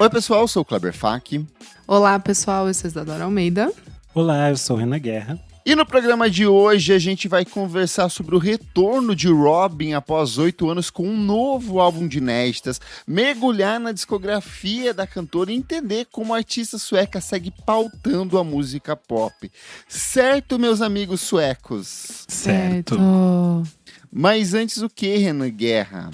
Oi pessoal, eu sou o Kleber Fak. Olá pessoal, eu sou Isadora Almeida. Olá, eu sou Renan Guerra. E no programa de hoje a gente vai conversar sobre o retorno de Robyn após 8 anos com um novo álbum de inéditas, mergulhar na discografia da cantora e entender como a artista sueca segue pautando a música pop. Certo, meus amigos suecos? Certo. Mas antes o que, Renan Guerra?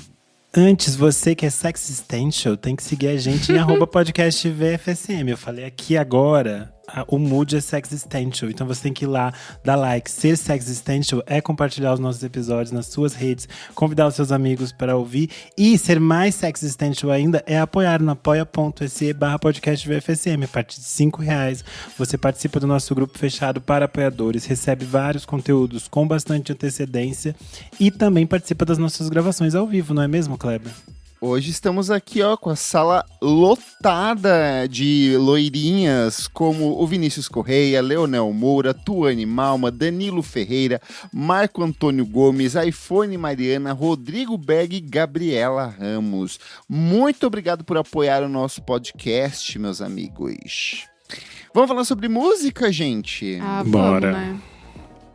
Antes, você que é Sexistential tem que seguir a gente em @podcast VFSM. Eu falei aqui agora, o mood é Sexistential, então você tem que ir lá, dar like. Ser Sexistential é compartilhar os nossos episódios nas suas redes, convidar os seus amigos para ouvir. E ser mais Sexistential ainda é apoiar no apoia.se/podcast VFSM. A partir de R$5, você participa do nosso grupo fechado para apoiadores, recebe vários conteúdos com bastante antecedência e também participa das nossas gravações ao vivo, não é mesmo, Kleber? Hoje estamos aqui com a sala lotada de loirinhas como o Vinícius Correia, Leonel Moura, Tuane Malma, Danilo Ferreira, Marco Antônio Gomes, iPhone Mariana, Rodrigo Berg e Gabriela Ramos. Muito obrigado por apoiar o nosso podcast, meus amigos. Vamos falar sobre música, gente? Bora. Vamos, né?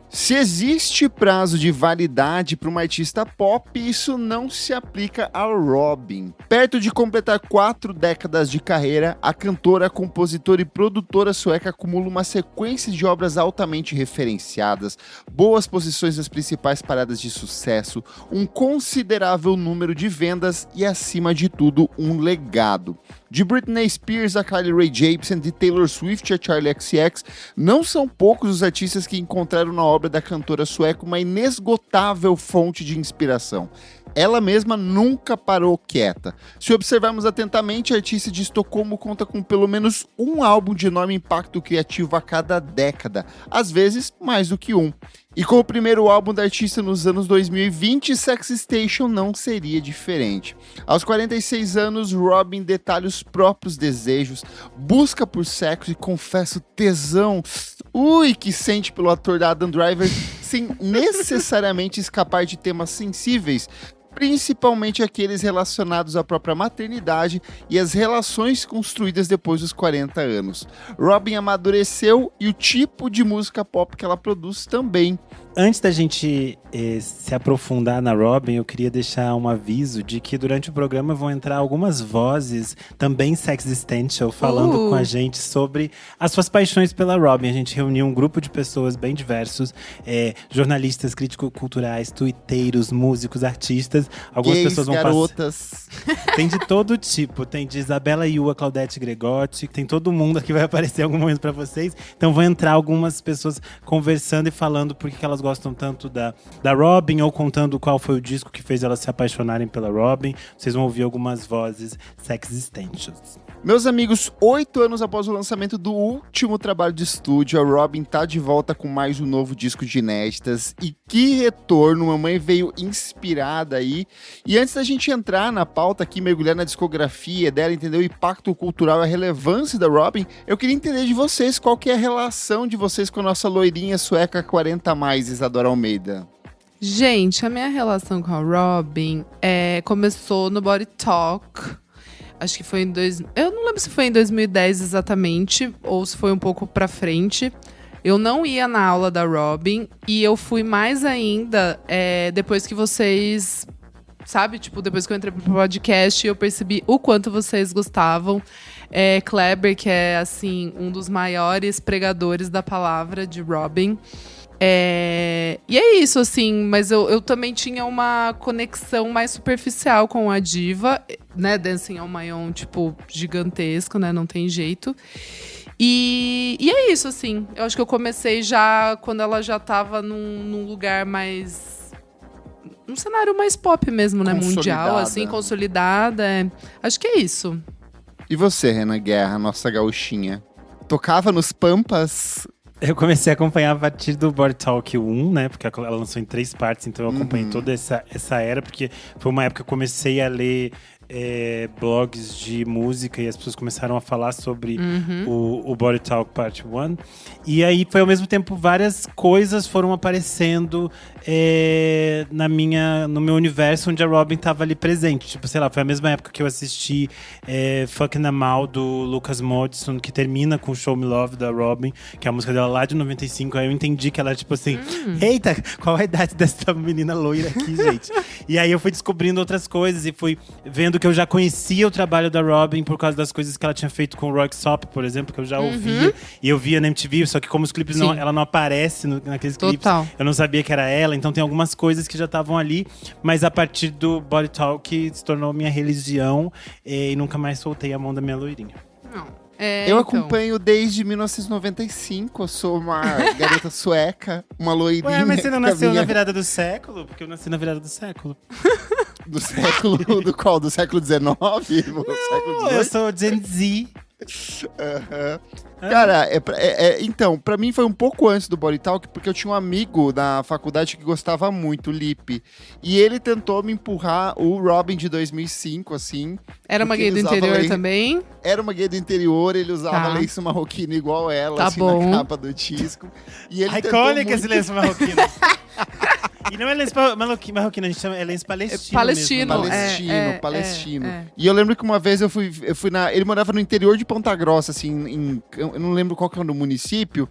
Se existe prazo de validade para uma artista pop, isso não se aplica a Robyn. Perto de completar 4 décadas de carreira, a cantora, compositora e produtora sueca acumula uma sequência de obras altamente referenciadas, boas posições nas principais paradas de sucesso, um considerável número de vendas e, acima de tudo, um legado. De Britney Spears a Carly Rae Jepsen, de Taylor Swift a Charli XCX, não são poucos os artistas que encontraram na obra da cantora sueca uma inesgotável fonte de inspiração. Ela mesma nunca parou quieta. Se observarmos atentamente, a artista de Estocolmo conta com pelo menos um álbum de enorme impacto criativo a cada década, às vezes mais do que um. E com o primeiro álbum da artista nos anos 2020, Sexistation não seria diferente. Aos 46 anos, Robyn detalha os próprios desejos, busca por sexo e confessa o tesão que sente pelo ator da Adam Driver, sem necessariamente escapar de temas sensíveis, principalmente aqueles relacionados à própria maternidade e às relações construídas depois dos 40 anos. Robyn amadureceu e o tipo de música pop que ela produz também. Antes da gente se aprofundar na Robyn, eu queria deixar um aviso de que durante o programa vão entrar algumas vozes, também Sexistential, falando com a gente sobre as suas paixões pela Robyn. A gente reuniu um grupo de pessoas bem diversos, jornalistas, críticos culturais, tuiteiros, músicos, artistas. Algumas gays, pessoas vão garotas. Tem de todo tipo, tem de Isabela Iua, Claudete Gregotti, tem todo mundo aqui, vai aparecer em algum momento pra vocês. Então vão entrar algumas pessoas conversando e falando por que elas gostam tanto da Robyn, ou contando qual foi o disco que fez elas se apaixonarem pela Robyn. Vocês vão ouvir algumas vozes Sexistentials. Meus amigos, 8 anos após o lançamento do último trabalho de estúdio, a Robyn tá de volta com mais um novo disco de inéditas. E que retorno, mamãe veio inspirada aí. E antes da gente entrar na pauta aqui, mergulhar na discografia dela, entender o impacto cultural e a relevância da Robyn, eu queria entender de vocês qual que é a relação de vocês com a nossa loirinha sueca 40+, Isadora Almeida. Gente, a minha relação com a Robyn começou no Body Talk. Acho que foi eu não lembro se foi em 2010 exatamente, ou se foi um pouco pra frente. Eu não ia na aula da Robyn, e eu fui mais ainda depois que vocês, sabe? Tipo, depois que eu entrei pro podcast, eu percebi o quanto vocês gostavam. Kleber, que é, assim, um dos maiores pregadores da palavra de Robyn. E é isso, assim, mas eu também tinha uma conexão mais superficial com a diva, né? Dancing on My Own, tipo, gigantesco, né? Não tem jeito. E é isso, assim. Eu acho que eu comecei já quando ela já tava num lugar mais... um cenário mais pop mesmo, né? Mundial, assim, consolidada. Acho que é isso. E você, Renan Guerra, nossa gauchinha? Tocava nos Pampas? Eu comecei a acompanhar a partir do Body Talk 1, né? Porque ela lançou em 3 partes, então eu acompanhei toda essa era, porque foi uma época que eu comecei a ler blogs de música e as pessoas começaram a falar sobre o Body Talk Part 1. E aí foi ao mesmo tempo várias coisas foram aparecendo no meu universo onde a Robyn tava ali presente. Tipo, sei lá, foi a mesma época que eu assisti Fucking Amal do Lucas Modson, que termina com Show Me Love da Robyn, que é a música dela lá de 95. Aí eu entendi que ela tipo assim, eita, qual a idade dessa menina loira aqui, gente? E aí eu fui descobrindo outras coisas e fui vendo que eu já conhecia o trabalho da Robyn por causa das coisas que ela tinha feito com o Rocksop, por exemplo, que eu já ouvia. E eu via na MTV, só que como os clipes ela não aparece naqueles clipes, eu não sabia que era ela. Então tem algumas coisas que já estavam ali, mas a partir do Body Talk se tornou minha religião e nunca mais soltei a mão da minha loirinha. Não. Eu acompanho desde 1995, eu sou uma garota sueca, uma loirinha. Ué, mas você não nasceu na virada do século? Porque eu nasci na virada do século. Do século, do qual? Do século XIX? Não, século XVIII? eu sou Gen Z. Cara, então, pra mim foi um pouco antes do Body Talk, porque eu tinha um amigo na faculdade que gostava muito, o Lipe. E ele tentou me empurrar o Robyn de 2005, assim. Era uma gay do interior também? Era uma gay do interior, ele usava lenço marroquino igual ela, na capa do disco. E ele icônica esse lenço marroquino. E não é lenço marroquino, a gente chama lenço palestino. Palestino. E eu lembro que uma vez eu fui ele morava no interior de Ponta Grossa, assim, eu não lembro qual que é o município.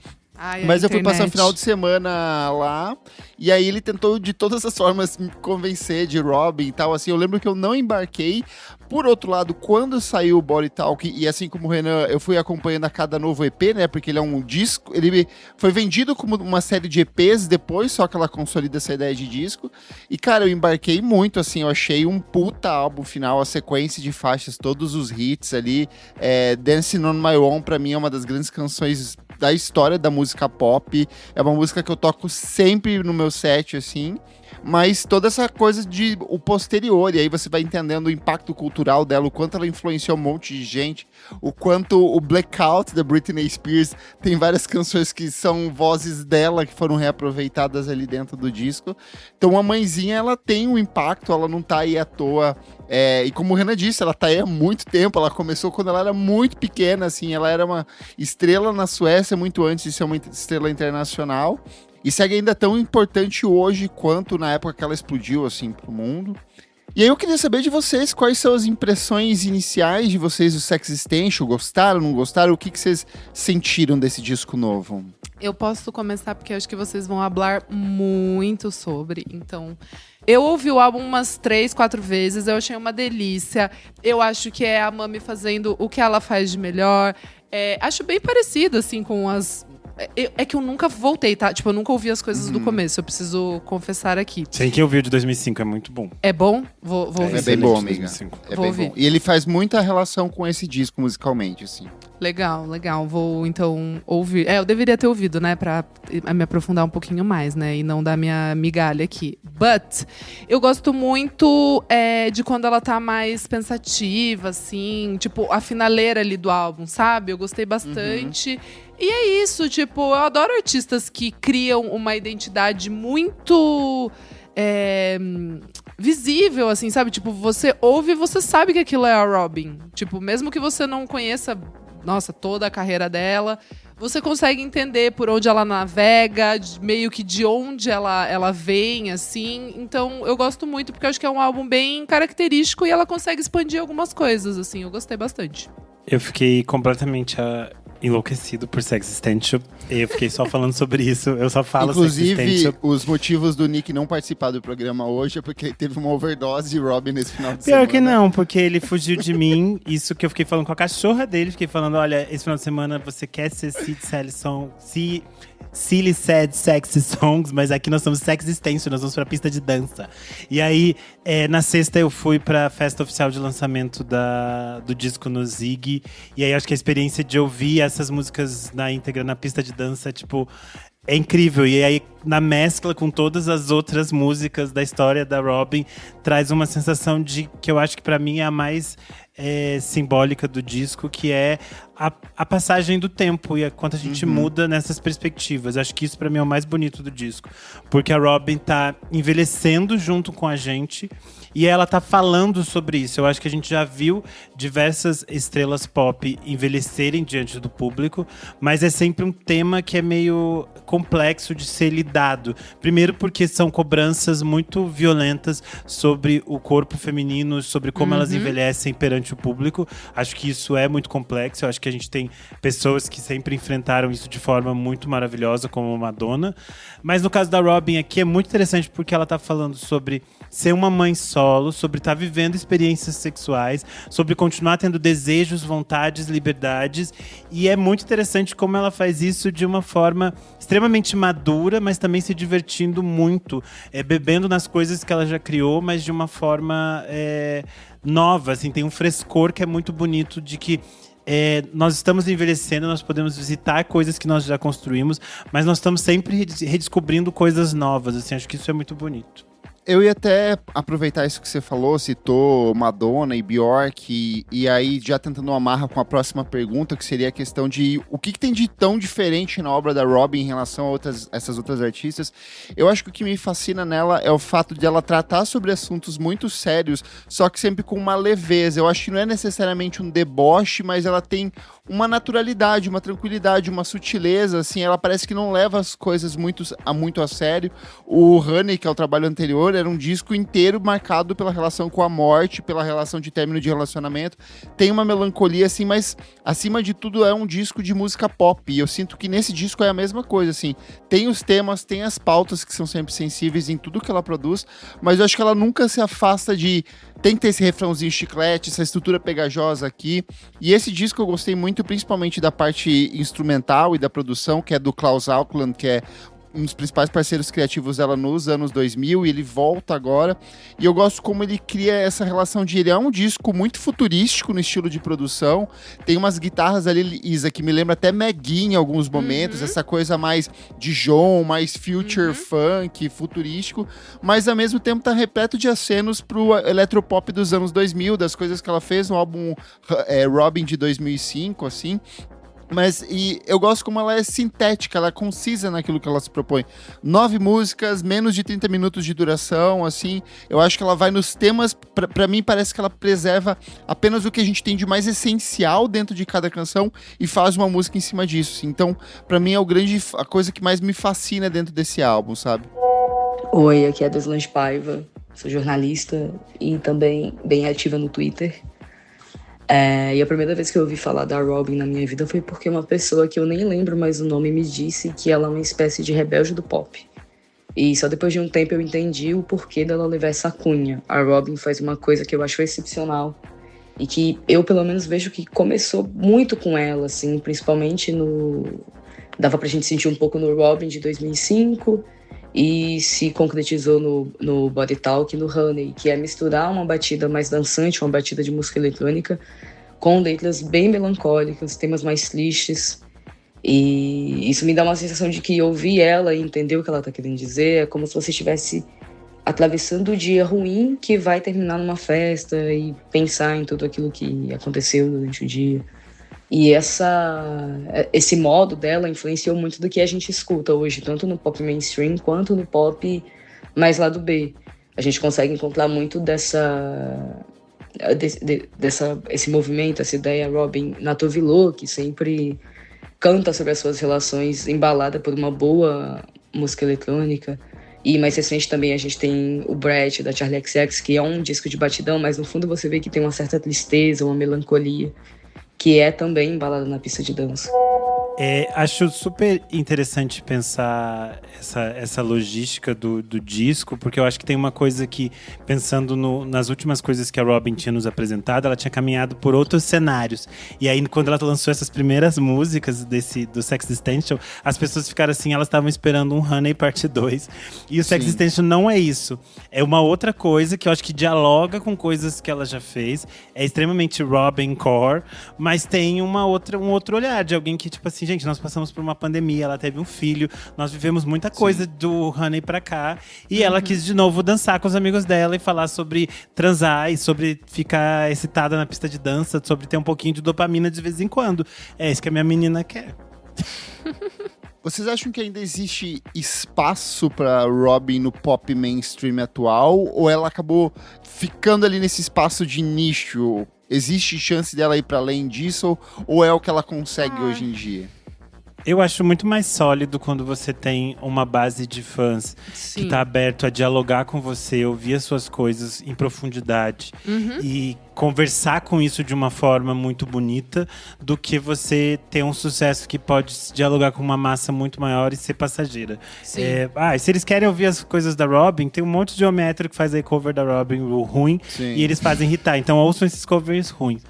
Mas eu fui passar um final de semana lá, e aí ele tentou de todas as formas me convencer de Robyn e tal, assim, eu lembro que eu não embarquei. Por outro lado, quando saiu o Body Talk, e assim como o Renan, eu fui acompanhando a cada novo EP, né, porque ele é um disco, ele foi vendido como uma série de EPs depois, só que ela consolida essa ideia de disco, e cara, eu embarquei muito, assim, eu achei um puta álbum final, a sequência de faixas, todos os hits ali, Dancing on My Own, pra mim é uma das grandes canções da história da música pop, é uma música que eu toco sempre no meu set, assim, mas toda essa coisa de o posterior, e aí você vai entendendo o impacto cultural dela, o quanto ela influenciou um monte de gente, o quanto o Blackout da Britney Spears tem várias canções que são vozes dela que foram reaproveitadas ali dentro do disco. Então a mãezinha, ela tem um impacto, ela não tá aí à toa. E como o Renan disse, ela tá aí há muito tempo, ela começou quando ela era muito pequena, assim, ela era uma estrela na Suécia muito antes de ser uma estrela internacional. E segue ainda tão importante hoje quanto na época que ela explodiu, assim, pro mundo. E aí eu queria saber de vocês, quais são as impressões iniciais de vocês do Sexistential? Gostaram, não gostaram? O que vocês sentiram desse disco novo? Eu posso começar porque eu acho que vocês vão falar muito sobre, então... Eu ouvi o álbum umas 3, 4 vezes, eu achei uma delícia. Eu acho que é a Mami fazendo o que ela faz de melhor. Acho bem parecido, assim, com as... É que eu nunca voltei, tá? Tipo, eu nunca ouvi as coisas do começo, eu preciso confessar aqui. Tem que ouvir o de 2005, é muito bom. É bom? Vou ouvir. É bem bom, amiga. É bem bom. E ele faz muita relação com esse disco musicalmente, assim. Legal. Vou, então, ouvir. Eu deveria ter ouvido, né? Pra me aprofundar um pouquinho mais, né? E não dar minha migalha aqui. But, eu gosto muito de quando ela tá mais pensativa, assim. Tipo, a finaleira ali do álbum, sabe? Eu gostei bastante. E é isso, tipo, eu adoro artistas que criam uma identidade muito visível, assim, sabe? Tipo, você ouve e você sabe que aquilo é a Robyn. Tipo, mesmo que você não conheça, toda a carreira dela, você consegue entender por onde ela navega, meio que de onde ela vem, assim. Então, eu gosto muito, porque eu acho que é um álbum bem característico e ela consegue expandir algumas coisas, assim. Eu gostei bastante. Eu fiquei completamente enlouquecido por Sexistential. Eu fiquei só falando sobre isso. Eu só falo Sexistential. Inclusive, os motivos do Nick não participar do programa hoje é porque ele teve uma overdose de Robyn nesse final de semana. Pior que não, porque ele fugiu de mim. Isso que eu fiquei falando com a cachorra dele. Fiquei falando, olha, esse final de semana você quer ser Silly, sad, sexy songs, mas aqui nós somos Sexistential, nós vamos pra pista de dança. E aí, na sexta eu fui pra festa oficial de lançamento do disco no Zig. E aí acho que a experiência de ouvir essas músicas na íntegra, na pista de dança, tipo, é incrível. E aí, na mescla com todas as outras músicas da história da Robyn, traz uma sensação de que eu acho que pra mim é a mais simbólica do disco, que é a passagem do tempo e quanto a gente muda nessas perspectivas. Acho que isso pra mim é o mais bonito do disco, porque a Robyn tá envelhecendo junto com a gente e ela tá falando sobre isso. Eu acho que a gente já viu diversas estrelas pop envelhecerem diante do público, mas é sempre um tema que é meio complexo de ser lidado. Primeiro porque são cobranças muito violentas sobre o corpo feminino, sobre como elas envelhecem perante o público. Acho que isso é muito complexo. Eu acho que a gente tem pessoas que sempre enfrentaram isso de forma muito maravilhosa, como Madonna. Mas no caso da Robyn aqui é muito interessante porque ela tá falando sobre ser uma mãe solo, sobre estar vivendo experiências sexuais, sobre continuar tendo desejos, vontades, liberdades. E é muito interessante como ela faz isso de uma forma extremamente madura, mas também se divertindo muito, bebendo nas coisas que ela já criou, mas de uma forma nova, assim, tem um frescor que é muito bonito de que nós estamos envelhecendo, nós podemos visitar coisas que nós já construímos, mas nós estamos sempre redescobrindo coisas novas, assim, acho que isso é muito bonito. Eu ia até aproveitar isso que você falou, citou Madonna e Bjork, e aí já tentando uma amarra com a próxima pergunta, que seria a questão de o que tem de tão diferente na obra da Robyn em relação a essas outras artistas. Eu acho que o que me fascina nela é o fato de ela tratar sobre assuntos muito sérios, só que sempre com uma leveza. Eu acho que não é necessariamente um deboche, mas ela tem uma naturalidade, uma tranquilidade, uma sutileza, assim, ela parece que não leva as coisas muito a sério. O Honey, que é o trabalho anterior, era um disco inteiro marcado pela relação com a morte, pela relação de término de relacionamento. Tem uma melancolia, assim, mas acima de tudo é um disco de música pop. E eu sinto que nesse disco é a mesma coisa, assim. Tem os temas, tem as pautas que são sempre sensíveis em tudo que ela produz, mas eu acho que ela nunca se afasta de... Tem que ter esse refrãozinho chiclete, essa estrutura pegajosa aqui. E esse disco eu gostei muito, principalmente da parte instrumental e da produção, que é do Klaus Auckland, que é um dos principais parceiros criativos dela nos anos 2000, e ele volta agora. E eu gosto como ele cria essa relação de... Ele é um disco muito futurístico no estilo de produção. Tem umas guitarras ali, Isa, que me lembra até Maggie em alguns momentos. Essa coisa mais Dijon, mais future funk, futurístico. Mas, ao mesmo tempo, tá repleto de acenos pro eletropop dos anos 2000, das coisas que ela fez no álbum Robyn de 2005, assim. Mas eu gosto como ela é sintética, ela é concisa naquilo que ela se propõe. 9 músicas, menos de 30 minutos de duração, assim. Eu acho que ela vai nos temas... Pra mim, parece que ela preserva apenas o que a gente tem de mais essencial dentro de cada canção e faz uma música em cima disso, assim. Então, pra mim, é a coisa que mais me fascina dentro desse álbum, sabe? Oi, aqui é a Deslange Paiva. Sou jornalista e também bem ativa no Twitter. E a primeira vez que eu ouvi falar da Robyn na minha vida foi porque uma pessoa que eu nem lembro mais o nome me disse que ela é uma espécie de rebelde do pop. E só depois de um tempo eu entendi o porquê dela levar essa cunha. A Robyn faz uma coisa que eu acho excepcional e que eu pelo menos vejo que começou muito com ela, assim, principalmente dava pra gente sentir um pouco no Robyn de 2005 e se concretizou no Body Talk e no Honey, que é misturar uma batida mais dançante, uma batida de música eletrônica, com letras bem melancólicas, temas mais tristes. E isso me dá uma sensação de que ouvir ela e entender o que ela está querendo dizer é como se você estivesse atravessando o dia ruim que vai terminar numa festa e pensar em tudo aquilo que aconteceu durante o dia. E esse modo dela influenciou muito do que a gente escuta hoje, tanto no pop mainstream quanto no pop mais lado B. A gente consegue encontrar muito esse movimento, essa ideia. Robyn Natovilo, que sempre canta sobre as suas relações, embalada por uma boa música eletrônica. E mais recente também a gente tem o Brett, da Charli XCX, que é um disco de batidão, mas no fundo você vê que tem uma certa tristeza, uma melancolia, que é também embalada na pista de dança. Acho super interessante pensar essa logística do disco, porque eu acho que tem uma coisa que, pensando nas últimas coisas que a Robyn tinha nos apresentado, ela tinha caminhado por outros cenários. E aí, quando ela lançou essas primeiras músicas do Sex Existential, as pessoas ficaram assim, elas estavam esperando um Honey Parte 2. E o Sex Existential não é isso. É uma outra coisa que eu acho que dialoga com coisas que ela já fez. É extremamente Robyn core, mas tem um outro olhar de alguém que, tipo assim, assim, gente, nós passamos por uma pandemia, ela teve um filho, nós vivemos muita coisa do Honey pra cá. E ela quis de novo dançar com os amigos dela e falar sobre transar e sobre ficar excitada na pista de dança, sobre ter um pouquinho de dopamina de vez em quando. É isso que a minha menina quer. Vocês acham que ainda existe espaço pra Robyn no pop mainstream atual? Ou ela acabou ficando ali nesse espaço de nicho? Existe chance dela ir pra além disso? Ou é o que ela consegue hoje em dia? Eu acho muito mais sólido quando você tem uma base de fãs que tá aberto a dialogar com você, ouvir as suas coisas em profundidade e conversar com isso de uma forma muito bonita, do que você ter um sucesso que pode dialogar com uma massa muito maior e ser passageira. Se eles querem ouvir as coisas da Robyn, tem um monte de homem hétero que faz aí cover da Robyn, o ruim, e eles fazem irritar. Então ouçam esses covers ruins.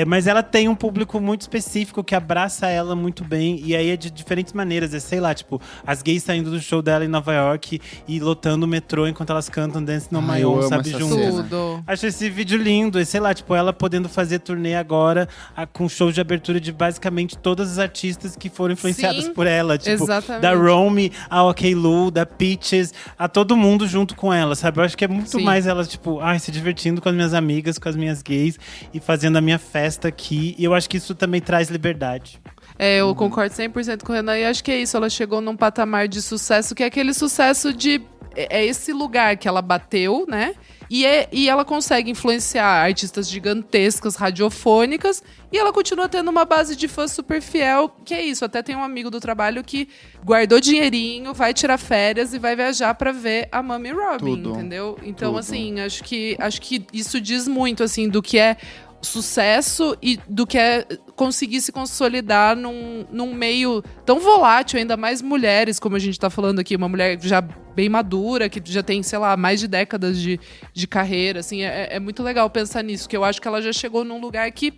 Mas ela tem um público muito específico que abraça ela muito bem, e aí é de diferentes maneiras. Sei lá, tipo, as gays saindo do show dela em Nova York e lotando o metrô enquanto elas cantam Dance No My Own, sabe, juntas. Tudo. Acho esse vídeo lindo, e sei lá, tipo, ela podendo fazer turnê agora com shows de abertura de basicamente todas as artistas que foram influenciadas por ela. Tipo, exatamente. Da Romy, a OK Lu, da Peaches, a todo mundo junto com ela, sabe? Eu acho que é muito mais ela, tipo, se divertindo com as minhas amigas, com as minhas gays e fazendo a minha festa aqui. E eu acho que isso também traz liberdade. Eu concordo 100% com o Renan, e acho que é isso. Ela chegou num patamar de sucesso que é aquele sucesso de... É esse lugar que ela bateu, né? E ela consegue influenciar artistas gigantescas, radiofônicas, e ela continua tendo uma base de fãs super fiel, que é isso. Até tem um amigo do trabalho que guardou dinheirinho, vai tirar férias e vai viajar pra ver a Mami Robyn, entendeu? Então, assim, acho que isso diz muito, assim, do que é sucesso e do que é conseguir se consolidar num meio tão volátil, ainda mais mulheres, como a gente tá falando aqui, uma mulher já bem madura, que já tem, sei lá, mais de décadas de carreira, assim, é muito legal pensar nisso, que eu acho que ela já chegou num lugar que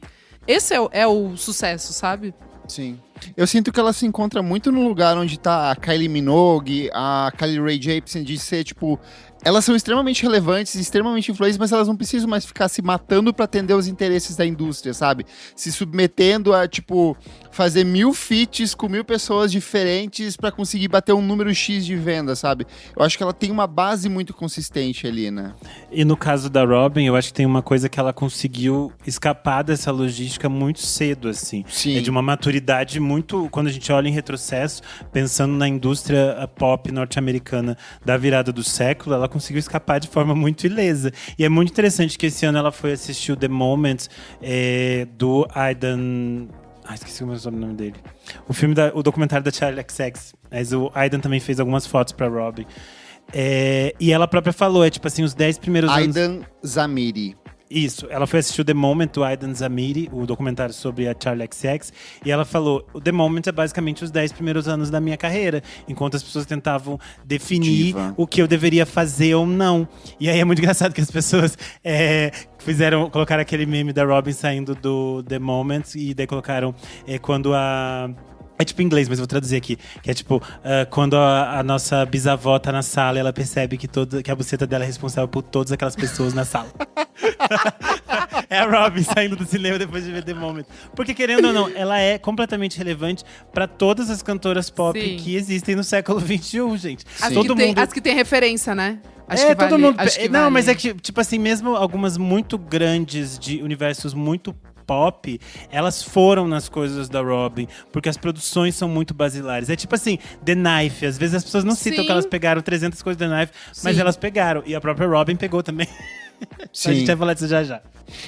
esse é o sucesso, sabe? Sim. Eu sinto que ela se encontra muito no lugar onde tá a Kylie Minogue, a Kylie Rae Jepsen, de ser, tipo... Elas são extremamente relevantes, extremamente influentes, mas elas não precisam mais ficar se matando pra atender os interesses da indústria, sabe? Se submetendo a, tipo, fazer 1000 feats com 1000 pessoas diferentes pra conseguir bater um número X de venda, sabe? Eu acho que ela tem uma base muito consistente ali, né? E no caso da Robyn, eu acho que tem uma coisa que ela conseguiu escapar dessa logística muito cedo, assim. Sim. É de uma maturidade muito... Quando a gente olha em retrocesso, pensando na indústria pop norte-americana da virada do século, ela conseguiu escapar de forma muito ilesa. E é muito interessante que esse ano ela foi assistir o The Moment do Aidan... esqueci o nome dele. O documentário da Charli XCX. Mas o Aidan também fez algumas fotos pra Robyn. E ela própria falou, tipo assim, os 10 primeiros anos... Aidan Zamiri. Isso, ela foi assistir o The Moment, do Aidan Zamiri, o documentário sobre a Charli XCX, e ela falou, o The Moment é basicamente os 10 primeiros anos da minha carreira, enquanto as pessoas tentavam definir o que eu deveria fazer ou não. E aí é muito engraçado que as pessoas colocaram aquele meme da Robyn saindo do The Moment, e daí colocaram quando a... É tipo em inglês, mas eu vou traduzir aqui. Que é tipo, quando a nossa bisavó tá na sala, ela percebe que a buceta dela é responsável por todas aquelas pessoas na sala. É a Robyn saindo do cinema depois de ver The Moment. Porque, querendo ou não, ela é completamente relevante pra todas as cantoras pop que existem no século XXI, gente. As que tem referência, né? Acho que todo vale, mundo... acho que não, vale. mas é que, tipo assim, mesmo algumas muito grandes de universos muito pop, elas foram nas coisas da Robyn, porque as produções são muito basilares. É tipo assim, The Knife. Às vezes as pessoas não citam que elas pegaram 300 coisas do The Knife, mas elas pegaram. E a própria Robyn pegou também. Sim. A gente vai falar disso já já.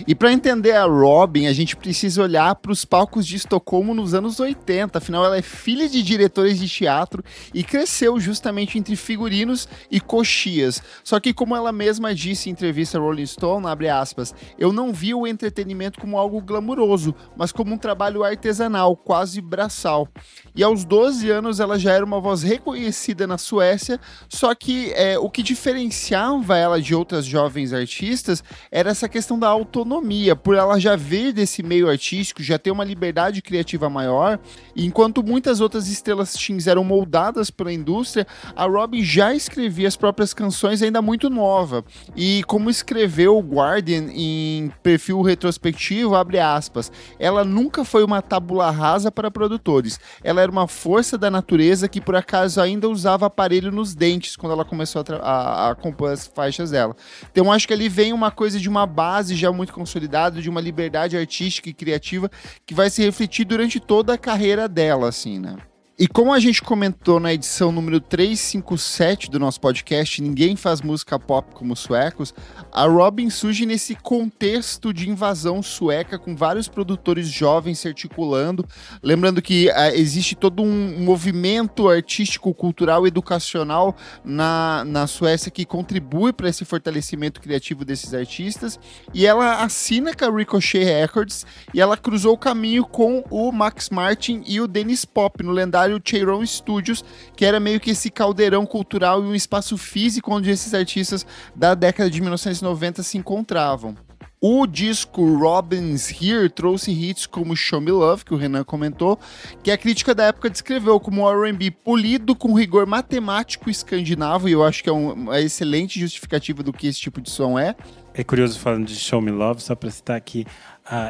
E para entender a Robyn, a gente precisa olhar para os palcos de Estocolmo nos anos 80. Afinal, ela é filha de diretores de teatro e cresceu justamente entre figurinos e coxias. Só que, como ela mesma disse em entrevista a Rolling Stone, abre aspas, eu não vi o entretenimento como algo glamuroso, mas como um trabalho artesanal, quase braçal. E aos 12 anos ela já era uma voz reconhecida na Suécia, só que o que diferenciava ela de outras jovens artistas artistas era essa questão da autonomia, por ela já vir desse meio artístico, já ter uma liberdade criativa maior, e enquanto muitas outras estrelas teens eram moldadas pela indústria, a Robyn já escrevia as próprias canções ainda muito nova. E como escreveu o Guardian em perfil retrospectivo, abre aspas, ela nunca foi uma tábula rasa para produtores, ela era uma força da natureza que por acaso ainda usava aparelho nos dentes quando ela começou a compor as faixas dela. Então acho que ali vem uma coisa de uma base já muito consolidada, de uma liberdade artística e criativa que vai se refletir durante toda a carreira dela, assim, né? E como a gente comentou na edição número 357 do nosso podcast, Ninguém Faz Música Pop Como os Suecos, a Robyn surge nesse contexto de invasão sueca, com vários produtores jovens se articulando. Lembrando que existe todo um movimento artístico, cultural, educacional na Suécia que contribui para esse fortalecimento criativo desses artistas. E ela assina com a Ricochet Records e ela cruzou o caminho com o Max Martin e o Dennis Pop no lendário o Cheiron Studios, que era meio que esse caldeirão cultural e um espaço físico onde esses artistas da década de 1990 se encontravam. O disco Robyn's Here trouxe hits como Show Me Love, que o Renan comentou, que a crítica da época descreveu como R&B polido com rigor matemático escandinavo, e eu acho que é uma excelente justificativa do que esse tipo de som é. É curioso falando de Show Me Love, só pra citar aqui,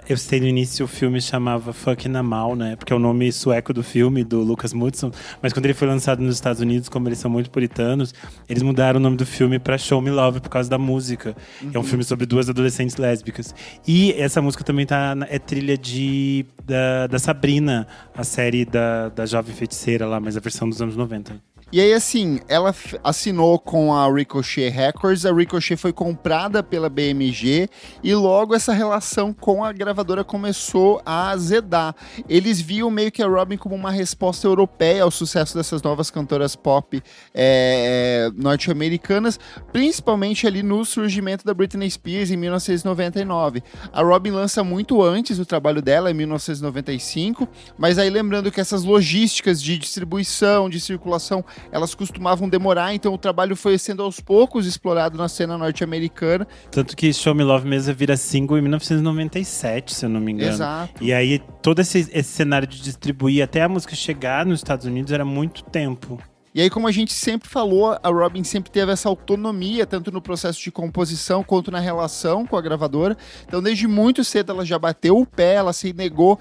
eu sei no início o filme chamava Fucking Amal, né? Porque é o nome sueco do filme, do Lukas Moodysson. Mas quando ele foi lançado nos Estados Unidos, como eles são muito puritanos, eles mudaram o nome do filme pra Show Me Love por causa da música. Uhum. É um filme sobre duas adolescentes lésbicas. E essa música também é trilha da Sabrina, a série da Jovem Feiticeira lá, mas a versão dos anos 90. E aí, assim, ela assinou com a Ricochet Records, a Ricochet foi comprada pela BMG e logo essa relação com a gravadora começou a azedar. Eles viam meio que a Robyn como uma resposta europeia ao sucesso dessas novas cantoras pop norte-americanas, principalmente ali no surgimento da Britney Spears em 1999. A Robyn lança muito antes o trabalho dela, em 1995, mas aí lembrando que essas logísticas de distribuição, de circulação, elas costumavam demorar, então o trabalho foi sendo aos poucos explorado na cena norte-americana. Tanto que Show Me Love mesmo vira single em 1997, se eu não me engano. Exato. E aí todo esse cenário de distribuir até a música chegar nos Estados Unidos era muito tempo. E aí, como a gente sempre falou, a Robyn sempre teve essa autonomia, tanto no processo de composição quanto na relação com a gravadora. Então, desde muito cedo, ela já bateu o pé, ela se negou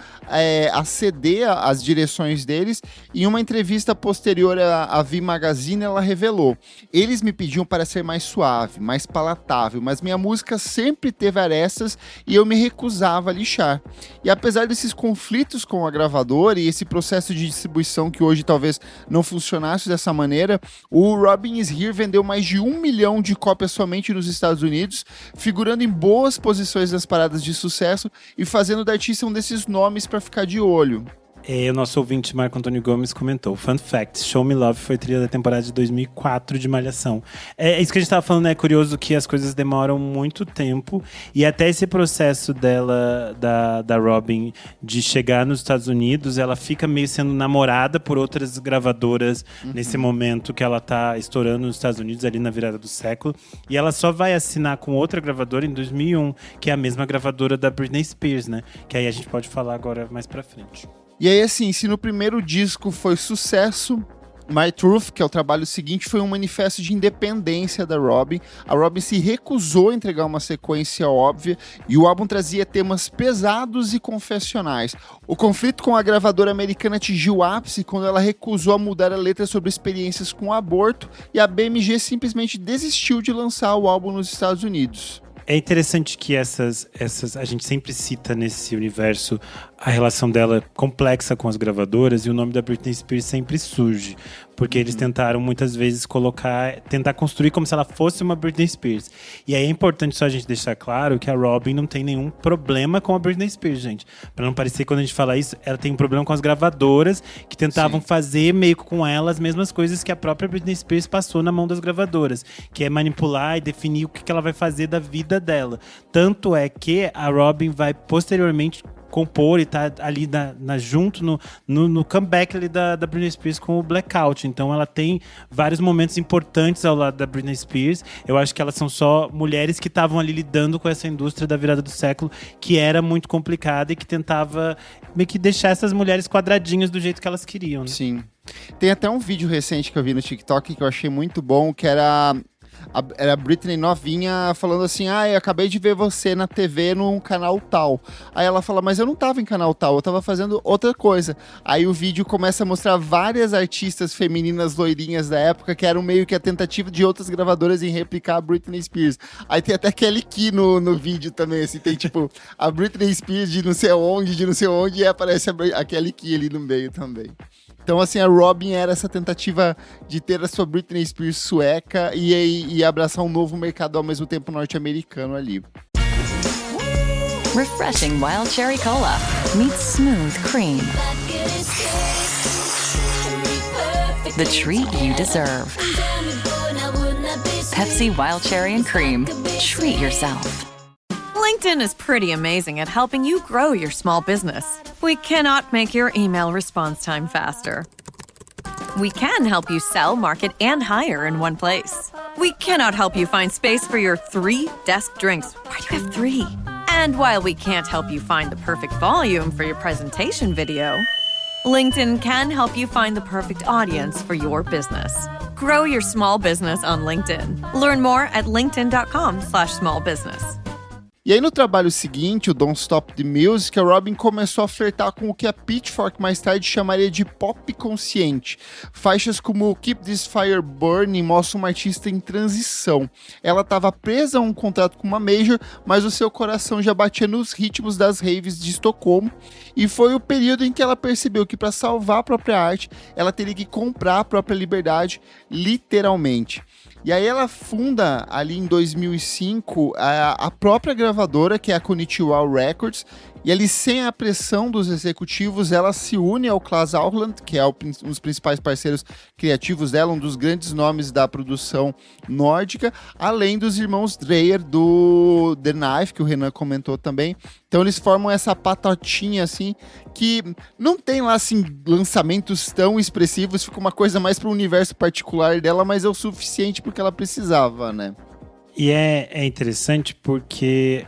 a ceder às direções deles. Em uma entrevista posterior à V Magazine, ela revelou: eles me pediam para ser mais suave, mais palatável, mas minha música sempre teve arestas e eu me recusava a lixar. E apesar desses conflitos com a gravadora e esse processo de distribuição que hoje talvez não funcionasse dessa maneira, o Robyn's Here vendeu mais de 1 milhão de cópias somente nos Estados Unidos, figurando em boas posições das paradas de sucesso e fazendo da artista um desses nomes para ficar de olho. O nosso ouvinte Marco Antônio Gomes comentou: Fun fact, Show Me Love foi trilha da temporada de 2004 de Malhação. É isso que a gente tava falando, né? É curioso que as coisas demoram muito tempo. E até esse processo dela, da Robyn, de chegar nos Estados Unidos, ela fica meio sendo namorada por outras gravadoras nesse momento que ela tá estourando nos Estados Unidos, ali na virada do século. E ela só vai assinar com outra gravadora em 2001, que é a mesma gravadora da Britney Spears, né? Que aí a gente pode falar agora mais pra frente. E aí, assim, se no primeiro disco foi sucesso, My Truth, que é o trabalho seguinte, foi um manifesto de independência da Robyn. A Robyn se recusou a entregar uma sequência óbvia e o álbum trazia temas pesados e confessionais. O conflito com a gravadora americana atingiu o ápice quando ela recusou a mudar a letra sobre experiências com aborto e a BMG simplesmente desistiu de lançar o álbum nos Estados Unidos. É interessante que a gente sempre cita nesse universo a relação dela complexa com as gravadoras e o nome da Britney Spears sempre surge. Porque eles tentaram muitas vezes tentar construir como se ela fosse uma Britney Spears. E aí é importante só a gente deixar claro que a Robyn não tem nenhum problema com a Britney Spears, gente. Pra não parecer que quando a gente fala isso, ela tem um problema com as gravadoras que tentavam fazer meio com ela as mesmas coisas que a própria Britney Spears passou na mão das gravadoras. Que é manipular e definir o que ela vai fazer da vida dela. Tanto é que a Robyn vai posteriormente compor e tá ali junto no comeback ali da Britney Spears com o Blackout. Então ela tem vários momentos importantes ao lado da Britney Spears. Eu acho que elas são só mulheres que estavam ali lidando com essa indústria da virada do século, que era muito complicada e que tentava meio que deixar essas mulheres quadradinhas do jeito que elas queriam, né? Sim. Tem até um vídeo recente que eu vi no TikTok que eu achei muito bom, que era a Britney novinha falando assim: eu acabei de ver você na TV num canal tal. Aí ela fala: mas eu não tava em canal tal, eu tava fazendo outra coisa. Aí o vídeo começa a mostrar várias artistas femininas loirinhas da época que eram meio que a tentativa de outras gravadoras em replicar a Britney Spears. Aí tem até Kelly Key no vídeo também, assim, tem tipo a Britney Spears de não sei onde, e aparece a Kelly Key ali no meio também. Então, assim, a Robyn era essa tentativa de ter a sua Britney Spears sueca e abraçar um novo mercado ao mesmo tempo norte-americano ali. Refreshing Wild Cherry Cola meets smooth cream. The treat you deserve. Pepsi Wild Cherry and Cream. Treat yourself. LinkedIn is pretty amazing at helping you grow your small business. We cannot make your email response time faster. We can help you sell, market, and hire in one place. We cannot help you find space for your 3 desk drinks. Why do you have 3? And while we can't help you find the perfect volume for your presentation video, LinkedIn can help you find the perfect audience for your business. Grow your small business on LinkedIn. Learn more at linkedin.com/smallbusiness. E aí no trabalho seguinte, o Don't Stop the Music, a Robyn começou a flertar com o que a Pitchfork mais tarde chamaria de pop consciente. Faixas como Keep This Fire Burning mostram uma artista em transição. Ela estava presa a um contrato com uma major, mas o seu coração já batia nos ritmos das raves de Estocolmo, e foi o período em que ela percebeu que para salvar a própria arte, ela teria que comprar a própria liberdade, literalmente. E aí ela funda ali em 2005 a própria gravadora, que é a Konnichiwa Records, e ali sem a pressão dos executivos, ela se une ao Klaus Auckland, que é um dos principais parceiros criativos dela, um dos grandes nomes da produção nórdica, além dos irmãos Dreyer do The Knife, que o Renan comentou também. Então eles formam essa patotinha assim, que não tem lá assim lançamentos tão expressivos, fica uma coisa mais para o universo particular dela, mas é o suficiente porque ela precisava, né? E é interessante porque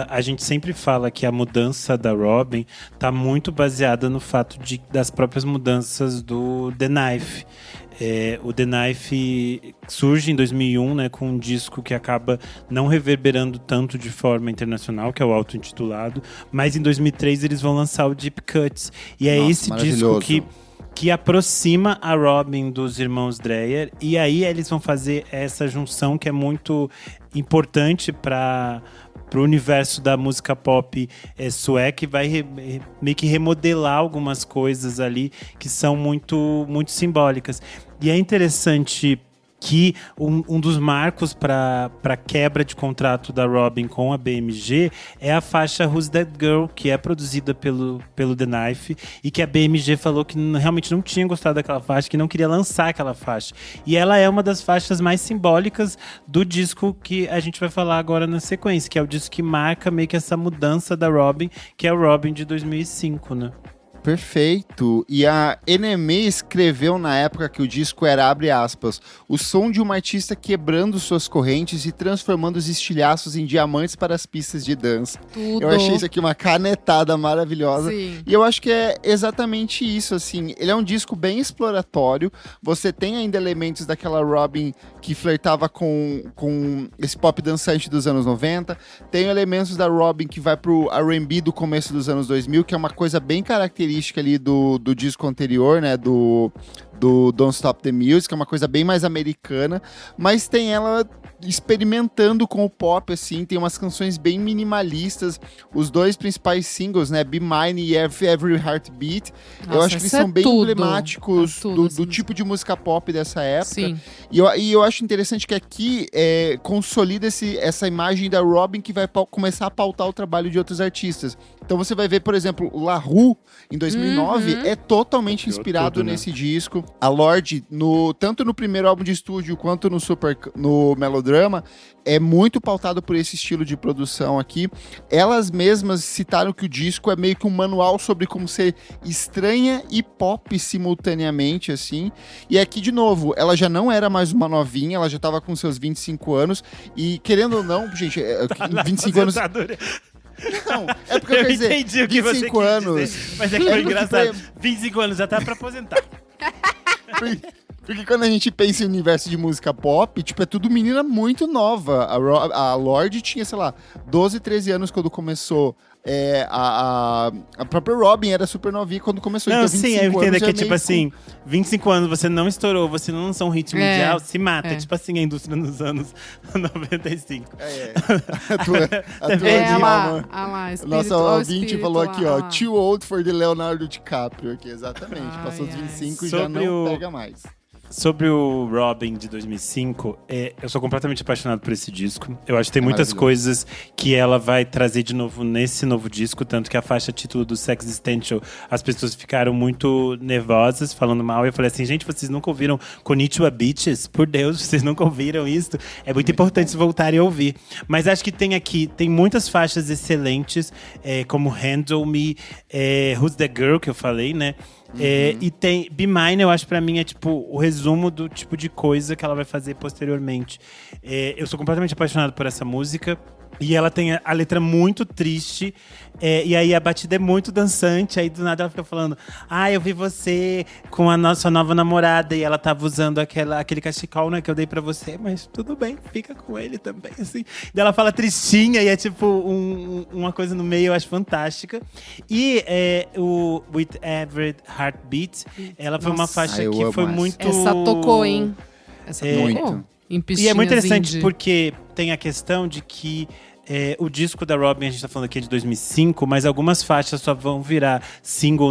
a gente sempre fala que a mudança da Robyn tá muito baseada no fato das próprias mudanças do The Knife. O The Knife surge em 2001, né, com um disco que acaba não reverberando tanto de forma internacional, que é o auto-intitulado, mas em 2003 eles vão lançar o Deep Cuts. E é esse disco que aproxima a Robyn dos irmãos Dreyer, e aí eles vão fazer essa junção que é muito importante para o universo da música pop sueca, e vai meio que remodelar algumas coisas ali que são muito, muito simbólicas. E é interessante que um dos marcos para quebra de contrato da Robyn com a BMG é a faixa Who's That Girl, que é produzida pelo The Knife, e que a BMG falou que realmente não tinha gostado daquela faixa, que não queria lançar aquela faixa. E ela é uma das faixas mais simbólicas do disco que a gente vai falar agora na sequência, que é o disco que marca meio que essa mudança da Robyn, que é o Robyn de 2005, né? Perfeito. E a NME escreveu na época que o disco era, abre aspas, o som de uma artista quebrando suas correntes e transformando os estilhaços em diamantes para as pistas de dança. Tudo. Eu achei isso aqui uma canetada maravilhosa. Sim. E eu acho que é exatamente isso, assim. Ele é um disco bem exploratório. Você tem ainda elementos daquela Robyn que flertava com esse pop dançante dos anos 90. Tem elementos da Robyn que vai pro R&B do começo dos anos 2000, que é uma coisa bem característica ali do disco anterior, né, do Don't Stop the Music, é uma coisa bem mais americana, mas tem ela experimentando com o pop, assim, tem umas canções bem minimalistas, os dois principais singles, né, Be Mine e Every Heartbeat, eu acho que eles são bem emblemáticos do tipo de música pop dessa época. Sim. E eu acho interessante que aqui consolida essa imagem da Robyn que vai começar a pautar o trabalho de outros artistas. Então você vai ver, por exemplo, La Rue, em 2009, é totalmente inspirado tudo, né? nesse disco. a Lorde, tanto no primeiro álbum de estúdio quanto no Melodrama, é muito pautado por esse estilo de produção aqui. Elas mesmas citaram que o disco é meio que um manual sobre como ser estranha e pop simultaneamente, assim. E aqui, de novo, ela já não era mais uma novinha, ela já tava com seus 25 anos. E, querendo ou não, gente, 25 anos... Não, é porque eu quero dizer, entendi o que 25 você anos. quis dizer, mas é que foi engraçado. 25 anos já tá pra aposentar. Porque quando a gente pensa em universo de música pop, tipo, é tudo menina muito nova. A Lorde tinha, sei lá, 12, 13 anos quando começou. A própria Robin era super novinha quando começou. Não, então, sim, eu entendo que é tipo assim, 25 anos você não estourou, você não lançou um hit mundial, se mata. É tipo assim a indústria nos anos 95. Nossa ouvinte falou aqui, ó, too old for the Leonardo DiCaprio aqui, exatamente. Passou dos 25 e já não pega mais. Sobre o Robin de 2005, eu sou completamente apaixonado por esse disco. Eu acho que tem muitas coisas que ela vai trazer de novo nesse novo disco, tanto que a faixa título do Sex Existential, as pessoas ficaram muito nervosas, falando mal. E eu falei assim, gente, vocês nunca ouviram Konnichiwa Bitches? Por Deus, vocês nunca ouviram isso? É muito importante vocês voltarem a ouvir. Mas acho que tem muitas faixas excelentes, como Handle Me, Who's the Girl, que eu falei, né? E tem Be Mine, eu acho pra mim é tipo o resumo do tipo de coisa que ela vai fazer posteriormente. Eu sou completamente apaixonado por essa música. E ela tem a letra muito triste, e aí a batida é muito dançante. Aí do nada ela fica falando, eu vi você com a nossa nova namorada, e ela tava usando aquele cachecol, né, que eu dei pra você, mas tudo bem, fica com ele também, assim. Daí ela fala tristinha, e é tipo uma coisa no meio, eu acho fantástica. E o With Every Heartbeat, ela foi uma faixa que foi muito... Essa tocou, hein? Essa tocou. Muito. E é muito interessante porque tem a questão de que o disco da Robin, a gente tá falando aqui de 2005, mas algumas faixas só vão virar single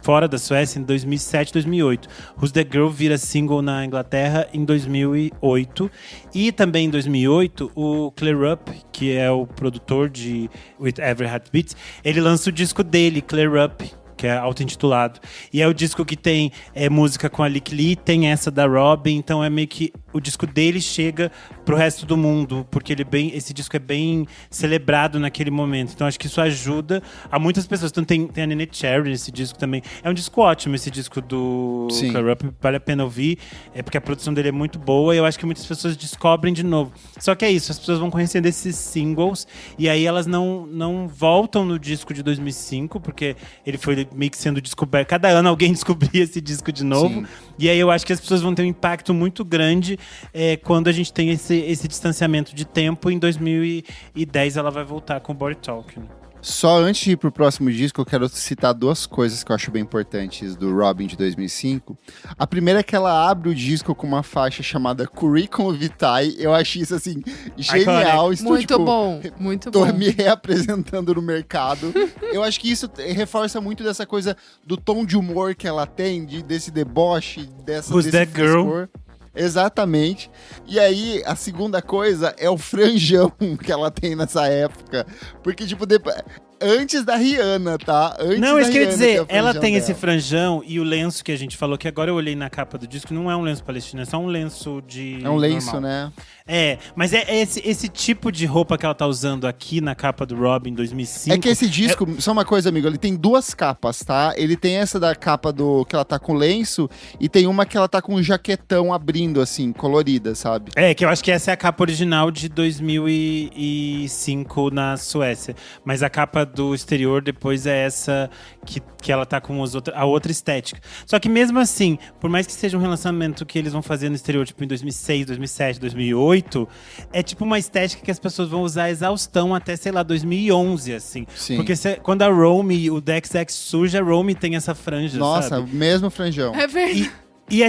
fora da Suécia em 2007, 2008. Who's the Girl vira single na Inglaterra em 2008. E também em 2008, o Clear Up, que é o produtor de With Every Heartbeat, ele lança o disco dele, Clear Up, que é auto-intitulado. E é o disco que tem música com a Lick Lee, tem essa da Robin, então é meio que o disco dele chega pro resto do mundo, porque esse disco é bem celebrado naquele momento. Então acho que isso ajuda a muitas pessoas. Então tem a Neneh Cherry nesse disco também. É um disco ótimo esse disco do Clear Up, vale a pena ouvir, porque a produção dele é muito boa e eu acho que muitas pessoas descobrem de novo. Só que é isso, as pessoas vão conhecendo esses singles e aí elas não voltam no disco de 2005, porque ele foi meio que sendo descoberto. Cada ano alguém descobria esse disco de novo. Sim. E aí eu acho que as pessoas vão ter um impacto muito grande quando a gente tem esse distanciamento de tempo. Em 2010 ela vai voltar com o Body Talk. Só antes de ir pro próximo disco, eu quero citar duas coisas que eu acho bem importantes do Robin de 2005. A primeira é que ela abre o disco com uma faixa chamada Curriculum Vitae. Eu achei isso, assim, genial. Estou, muito bom, muito bom. Tô me reapresentando no mercado. Eu acho que isso reforça muito dessa coisa do tom de humor que ela tem, desse deboche, desse girl? Exatamente. E aí, a segunda coisa é o franjão que ela tem nessa época. Porque, tipo, antes da Rihanna, tá? Não, isso que eu ia dizer, ela tem esse franjão e o lenço que a gente falou, que agora eu olhei na capa do disco, não é um lenço palestino, é só um lenço de... É um lenço, normal. né? Mas é esse tipo de roupa que ela tá usando aqui na capa do Robin 2005. É que esse disco, só uma coisa, amigo, ele tem duas capas, tá? Ele tem essa da capa que ela tá com lenço e tem uma que ela tá com um jaquetão abrindo, assim, colorida, sabe? Que eu acho que essa é a capa original de 2005 na Suécia. Mas a capa do exterior depois é essa que ela tá com a outra estética. Só que mesmo assim, por mais que seja um relacionamento que eles vão fazer no exterior, tipo em 2006, 2007, 2008, é tipo uma estética que as pessoas vão usar a exaustão até, sei lá, 2011, assim. Sim. Porque quando a Romy e o XX surge, a Romy tem essa franja, Nossa, sabe? mesmo franjão. É verdade. E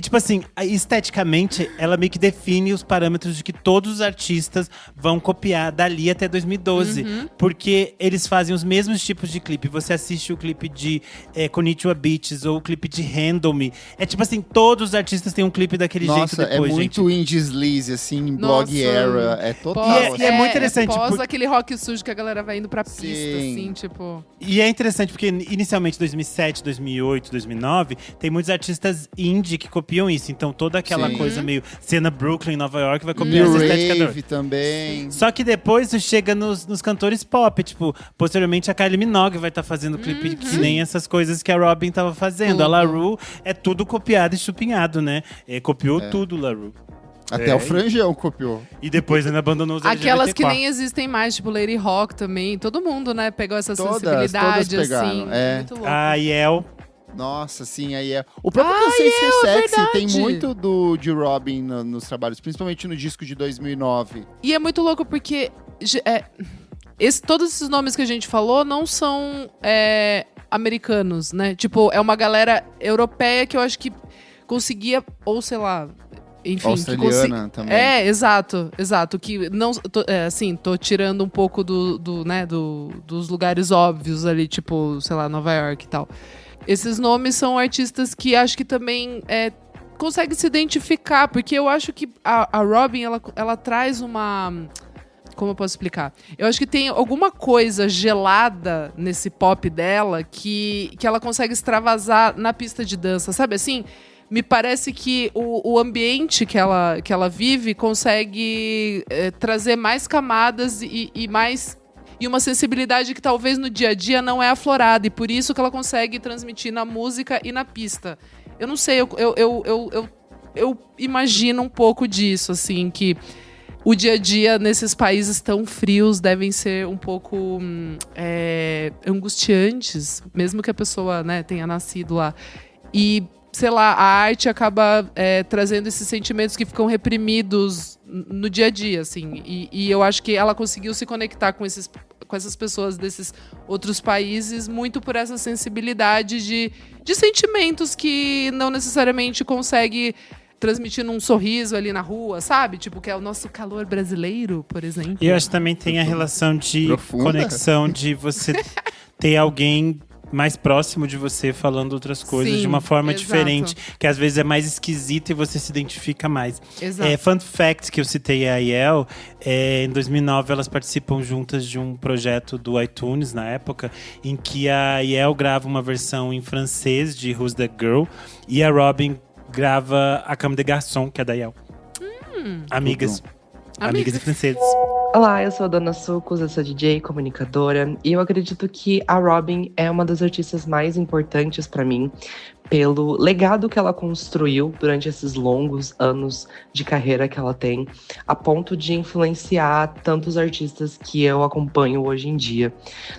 tipo assim, esteticamente, ela meio que define os parâmetros de que todos os artistas vão copiar dali até 2012. Porque eles fazem os mesmos tipos de clipe. Você assiste o clipe de Konnichiwa Bitches ou o clipe de Handle Me. É tipo assim, todos os artistas têm um clipe daquele jeito depois, é muito indie sleaze, assim, blog era. É total. E é muito interessante. Pós aquele rock sujo que a galera vai indo pra pista, assim, tipo... E é interessante porque, inicialmente, 2007, 2008, 2009, tem muitos artistas indie que copiam isso. Então toda aquela Sim. coisa meio cena Brooklyn, Nova York, vai copiar New essa estética da Rave também. Só que depois tu chega nos cantores pop, tipo, posteriormente a Kylie Minogue vai estar fazendo clipe que nem essas coisas que a Robin tava fazendo. A La Rue é tudo copiado e chupinhado, né? Copiou tudo, La Rue. Até o Franjão copiou. E depois ainda abandonou os Aquelas que LGBT4. nem existem mais, tipo Lady Rock também. Todo mundo, né, pegou essa Todas sensibilidade, pegaram, assim. Muito louco. A Yel. Nossa, sim, aí é. O próprio Ah, Can't Ser Sexy verdade. tem muito de Robin nos trabalhos, principalmente no disco de 2009. E é muito louco porque todos esses nomes que a gente falou não são americanos, né? Tipo, é uma galera europeia que eu acho que conseguia, ou sei lá, enfim. Australiana também. Exato. Que não, tô tirando um pouco dos lugares óbvios ali, tipo, sei lá, Nova York e tal. Esses nomes são artistas que acho que também conseguem se identificar, porque eu acho que a Robin, ela traz uma... Como eu posso explicar? Eu acho que tem alguma coisa gelada nesse pop dela que ela consegue extravasar na pista de dança, sabe assim? Me parece que o ambiente que ela vive consegue trazer mais camadas e mais... E uma sensibilidade que talvez no dia a dia não é aflorada. E por isso que ela consegue transmitir na música e na pista. Eu não sei, eu imagino um pouco disso, assim, que o dia a dia nesses países tão frios devem ser um pouco angustiantes, mesmo que a pessoa, né, tenha nascido lá. E, sei lá, a arte acaba trazendo esses sentimentos que ficam reprimidos no dia a dia, assim. E eu acho que ela conseguiu se conectar com essas pessoas desses outros países muito por essa sensibilidade de sentimentos que não necessariamente consegue transmitir num sorriso ali na rua, sabe? Tipo, que é o nosso calor brasileiro, por exemplo. E eu acho que também tem a relação de Profunda. conexão de você ter alguém mais próximo de você falando outras coisas Sim, de uma forma exato. diferente, que às vezes é mais esquisita e você se identifica mais. Exato. Fun fact que eu citei a Yel, em 2009 elas participam juntas de um projeto do iTunes na época, em que a Yel grava uma versão em francês de Who's That Girl e a Robin grava a Comme des Garçons, que é da Yel. Amigas e franceses. Olá, eu sou a Dona Sucos, eu sou DJ, comunicadora, e eu acredito que a Robin é uma das artistas mais importantes pra mim, pelo legado que ela construiu durante esses longos anos de carreira que ela tem, a ponto de influenciar tantos artistas que eu acompanho hoje em dia.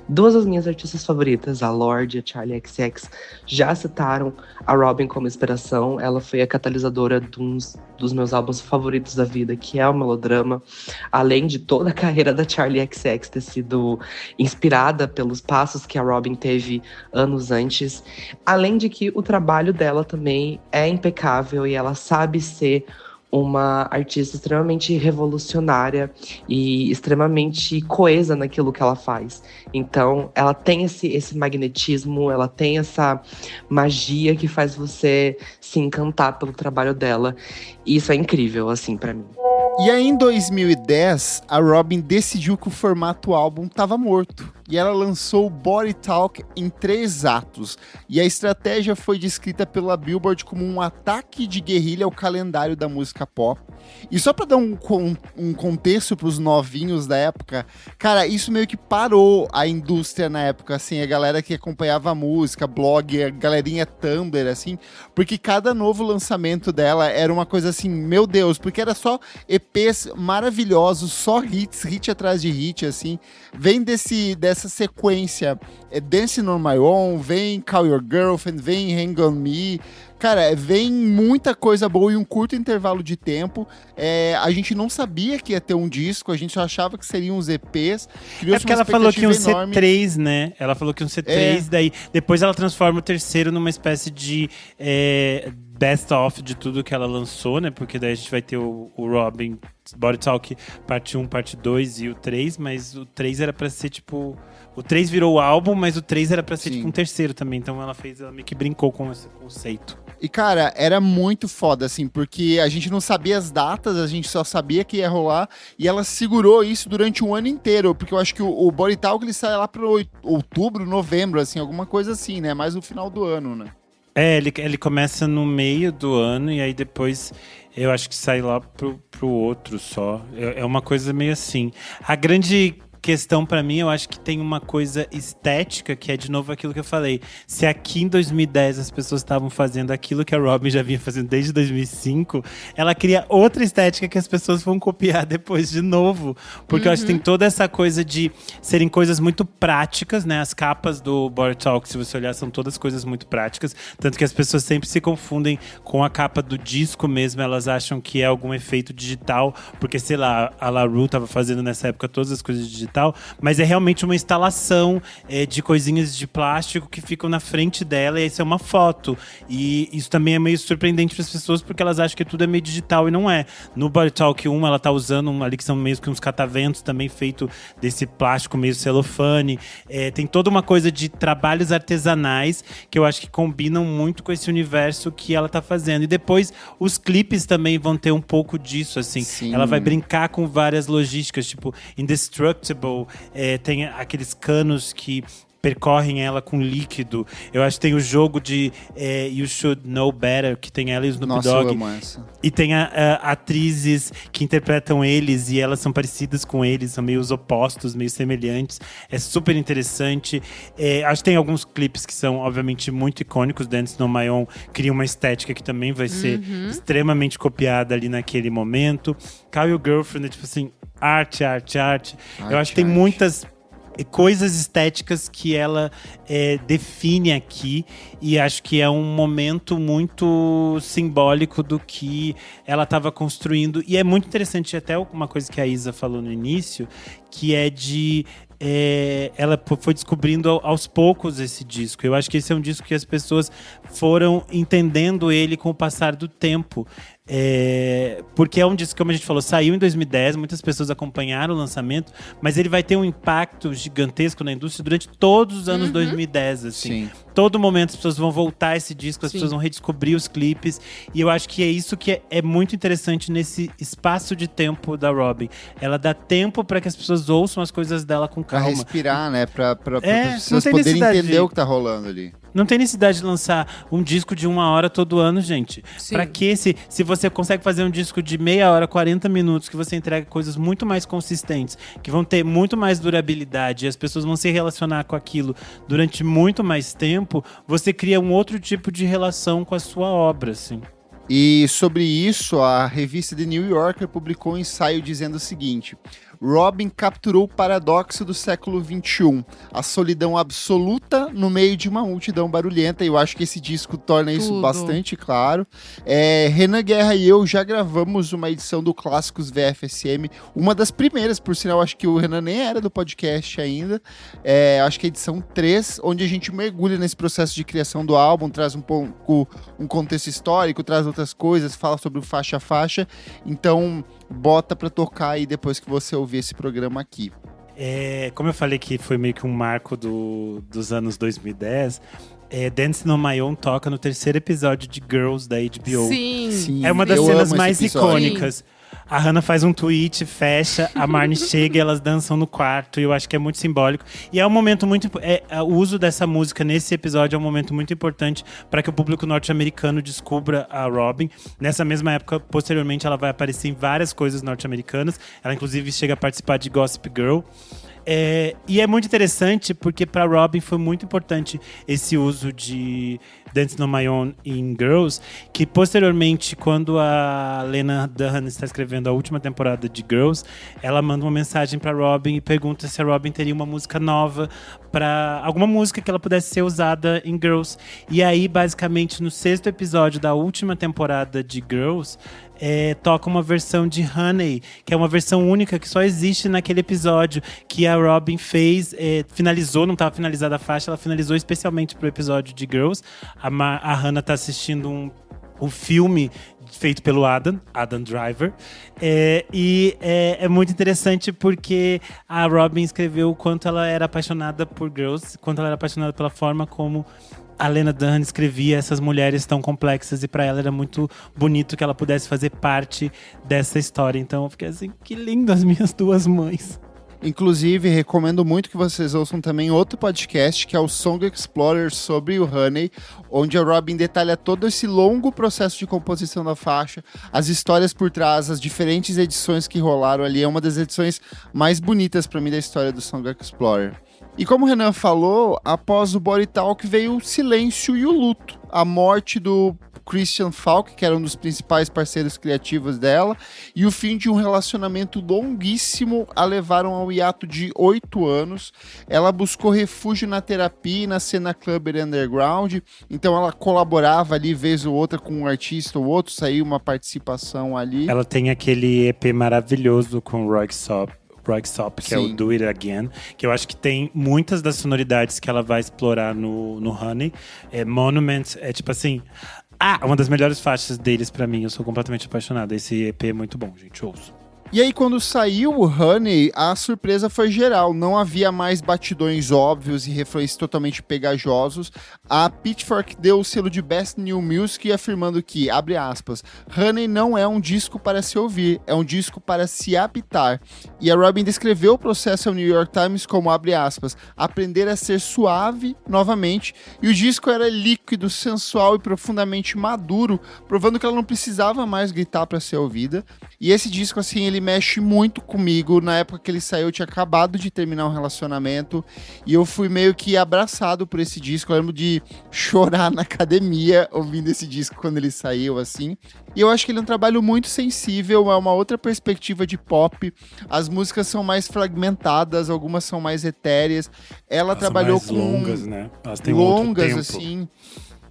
Duas das minhas artistas favoritas, a Lorde e a Charli XCX, já citaram a Robin como inspiração. Ela foi a catalisadora dos meus álbuns favoritos da vida, que é o Melodrama, além de toda a carreira da Charli XCX ter sido inspirada pelos passos que a Robin teve anos antes, além de que o trabalho dela também é impecável e ela sabe ser uma artista extremamente revolucionária e extremamente coesa naquilo que ela faz. Então, ela tem esse magnetismo, ela tem essa magia que faz você se encantar pelo trabalho dela. E isso é incrível, assim, pra mim. E aí, em 2010, a Robin decidiu que o formato álbum estava morto. E ela lançou o Body Talk em 3 atos. E a estratégia foi descrita pela Billboard como um ataque de guerrilha ao calendário da música pop. E só para dar um contexto para os novinhos da época, cara, isso meio que parou a indústria na época, assim, a galera que acompanhava a música, blog, a galerinha Tumblr, assim, porque cada novo lançamento dela era uma coisa assim, meu Deus, porque era só EPs maravilhosos, só hit atrás de hit, assim, vem dessa sequência, Dancing on My Own, vem Call Your Girlfriend, vem Hang On Me, cara, vem muita coisa boa em um curto intervalo de tempo. A gente não sabia que ia ter um disco, a gente só achava que seriam uns EPs. Porque ela falou que iam ser 3, né? Ela falou que iam ser 3, daí depois ela transforma o terceiro numa espécie de best-of de tudo que ela lançou, né? Porque daí a gente vai ter o Robin Body Talk parte 1, parte 2 e o 3, mas o 3 era pra ser tipo... O 3 virou o álbum, mas o 3 era pra ser tipo um terceiro também. Então ela meio que brincou com esse conceito. E, cara, era muito foda, assim, porque a gente não sabia as datas, a gente só sabia que ia rolar, e ela segurou isso durante um ano inteiro, porque eu acho que o Body Talk ele sai lá pro outubro, novembro, assim, alguma coisa assim, né? Mais no final do ano, né? Ele começa no meio do ano e aí depois eu acho que sai lá pro outro só. É uma coisa meio assim. A grande questão pra mim, eu acho que tem uma coisa estética, que é de novo aquilo que eu falei. Se aqui em 2010 as pessoas estavam fazendo aquilo que a Robyn já vinha fazendo desde 2005, ela cria outra estética que as pessoas vão copiar depois de novo. Porque eu acho que tem toda essa coisa de serem coisas muito práticas, né? As capas do Body Talk, se você olhar, são todas coisas muito práticas. Tanto que as pessoas sempre se confundem com a capa do disco mesmo. Elas acham que é algum efeito digital, porque, sei lá, a La Rue tava fazendo nessa época todas as coisas digitais. Mas é realmente uma instalação de coisinhas de plástico que ficam na frente dela, e isso é uma foto. E isso também é meio surpreendente para as pessoas, porque elas acham que tudo é meio digital e não é. No Body Talk 1, ela tá usando ali que são meio que uns cataventos também feito desse plástico meio celofane. Tem toda uma coisa de trabalhos artesanais que eu acho que combinam muito com esse universo que ela tá fazendo. E depois os clipes também vão ter um pouco disso, assim. Sim. Ela vai brincar com várias logísticas, tipo Indestructible. Tem aqueles canos que percorrem ela com líquido. Eu acho que tem o jogo de You Should Know Better, que tem ela e o Snoop Dogg. Eu amo essa. E tem atrizes que interpretam eles e elas são parecidas com eles, são meio os opostos, meio semelhantes. É super interessante. Acho que tem alguns clipes que são, obviamente, muito icônicos. Dance No My Own cria uma estética que também vai ser extremamente copiada ali naquele momento. Call Your Girlfriend é tipo assim, arte. Eu acho que tem muitas coisas estéticas que ela define aqui, e acho que é um momento muito simbólico do que ela estava construindo. E é muito interessante, até uma coisa que a Isa falou no início, que é de ela foi descobrindo aos poucos esse disco. Eu acho que esse é um disco que as pessoas foram entendendo ele com o passar do tempo. Porque é um disco, como a gente falou, saiu em 2010, muitas pessoas acompanharam o lançamento, mas ele vai ter um impacto gigantesco na indústria durante todos os anos 2010, assim. Sim. Todo momento as pessoas vão voltar a esse disco, as pessoas vão redescobrir os clipes, e eu acho que é isso que é muito interessante nesse espaço de tempo da Robyn. Ela dá tempo para que as pessoas ouçam as coisas dela com calma. Pra respirar, né? Pra pessoas tem poderem necessidade entender o que tá rolando ali. Não tem necessidade de lançar um disco de 1 hora todo ano, gente. Sim. Pra que se você consegue fazer um disco de meia hora, 40 minutos, que você entrega coisas muito mais consistentes, que vão ter muito mais durabilidade, e as pessoas vão se relacionar com aquilo durante muito mais tempo, você cria um outro tipo de relação com a sua obra, assim. E sobre isso, a revista The New Yorker publicou um ensaio dizendo o seguinte: Robyn capturou o paradoxo do século XXI, a solidão absoluta no meio de uma multidão barulhenta. E eu acho que esse disco torna isso bastante claro. Renan Guerra e eu já gravamos uma edição do Clássicos VFSM, uma das primeiras, por sinal, acho que o Renan nem era do podcast ainda. Acho que é a edição 3, onde a gente mergulha nesse processo de criação do álbum, traz um pouco um contexto histórico, traz outras coisas, fala sobre o faixa a faixa. Então, bota pra tocar aí depois que você ouvir esse programa aqui. Como eu falei que foi meio que um marco dos anos 2010, Dance No My Own toca no 3º episódio de Girls da HBO. Sim. É uma das cenas mais icônicas. Sim. A Hannah faz um tweet, fecha, a Marnie chega e elas dançam no quarto. E eu acho que é muito simbólico. E é um momento muito... o uso dessa música nesse episódio é um momento muito importante para que o público norte-americano descubra a Robyn. Nessa mesma época, posteriormente, ela vai aparecer em várias coisas norte-americanas. Ela, inclusive, chega a participar de Gossip Girl. E é muito interessante porque para Robyn foi muito importante esse uso de Dance No My Own em Girls, que posteriormente, quando a Lena Dunham está escrevendo a última temporada de Girls, ela manda uma mensagem para Robyn e pergunta se a Robyn teria uma música nova, para alguma música que ela pudesse ser usada em Girls. E aí, basicamente, no 6º episódio da última temporada de Girls, toca uma versão de Honey, que é uma versão única que só existe naquele episódio, que a Robyn fez, finalizou, não estava finalizada a faixa, ela finalizou especialmente pro episódio de Girls. A Hannah tá assistindo um filme feito pelo Adam Driver, e é muito interessante porque a Robyn escreveu o quanto ela era apaixonada por Girls, quanto ela era apaixonada pela forma como a Lena Dunham escrevia essas mulheres tão complexas, e pra ela era muito bonito que ela pudesse fazer parte dessa história. Então eu fiquei assim, que lindo as minhas duas mães. Inclusive, recomendo muito que vocês ouçam também outro podcast, que é o Song Explorer, sobre o Honey, onde a Robyn detalha todo esse longo processo de composição da faixa, as histórias por trás, as diferentes edições que rolaram ali. É uma das edições mais bonitas para mim da história do Song Explorer. E como o Renan falou, após o Body Talk veio o silêncio e o luto. A morte do Christian Falk, que era um dos principais parceiros criativos dela, e o fim de um relacionamento longuíssimo a levaram ao hiato de 8 anos. Ela buscou refúgio na terapia e na cena clubber underground, então ela colaborava ali vez ou outra com um artista ou outro, saiu uma participação ali. Ela tem aquele EP maravilhoso com o Röyksopp, que é o Do It Again, que eu acho que tem muitas das sonoridades que ela vai explorar no Honey. Monument é tipo assim, uma das melhores faixas deles pra mim, eu sou completamente apaixonado. Esse EP é muito bom, gente, ouço. E aí, quando saiu o Honey, a surpresa foi geral. Não havia mais batidões óbvios e refrões totalmente pegajosos. A Pitchfork deu o selo de Best New Music, afirmando que, abre aspas, Honey não é um disco para se ouvir, é um disco para se habitar. E a Robyn descreveu o processo ao New York Times como, abre aspas, aprender a ser suave novamente. E o disco era líquido, sensual e profundamente maduro, provando que ela não precisava mais gritar para ser ouvida. E esse disco, assim, ele mexe muito comigo. Na época que ele saiu, eu tinha acabado de terminar um relacionamento e eu fui meio que abraçado por esse disco. Eu lembro de chorar na academia ouvindo esse disco quando ele saiu, assim. E eu acho que ele é um trabalho muito sensível, é uma outra perspectiva de pop. As músicas são mais fragmentadas, algumas são mais etéreas. Ela trabalhou são mais longas, né? Elas têm longas, outro tempo. assim.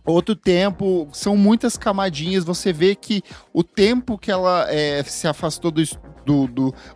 Outro tempo, são muitas camadinhas. Você vê que o tempo que ela se afastou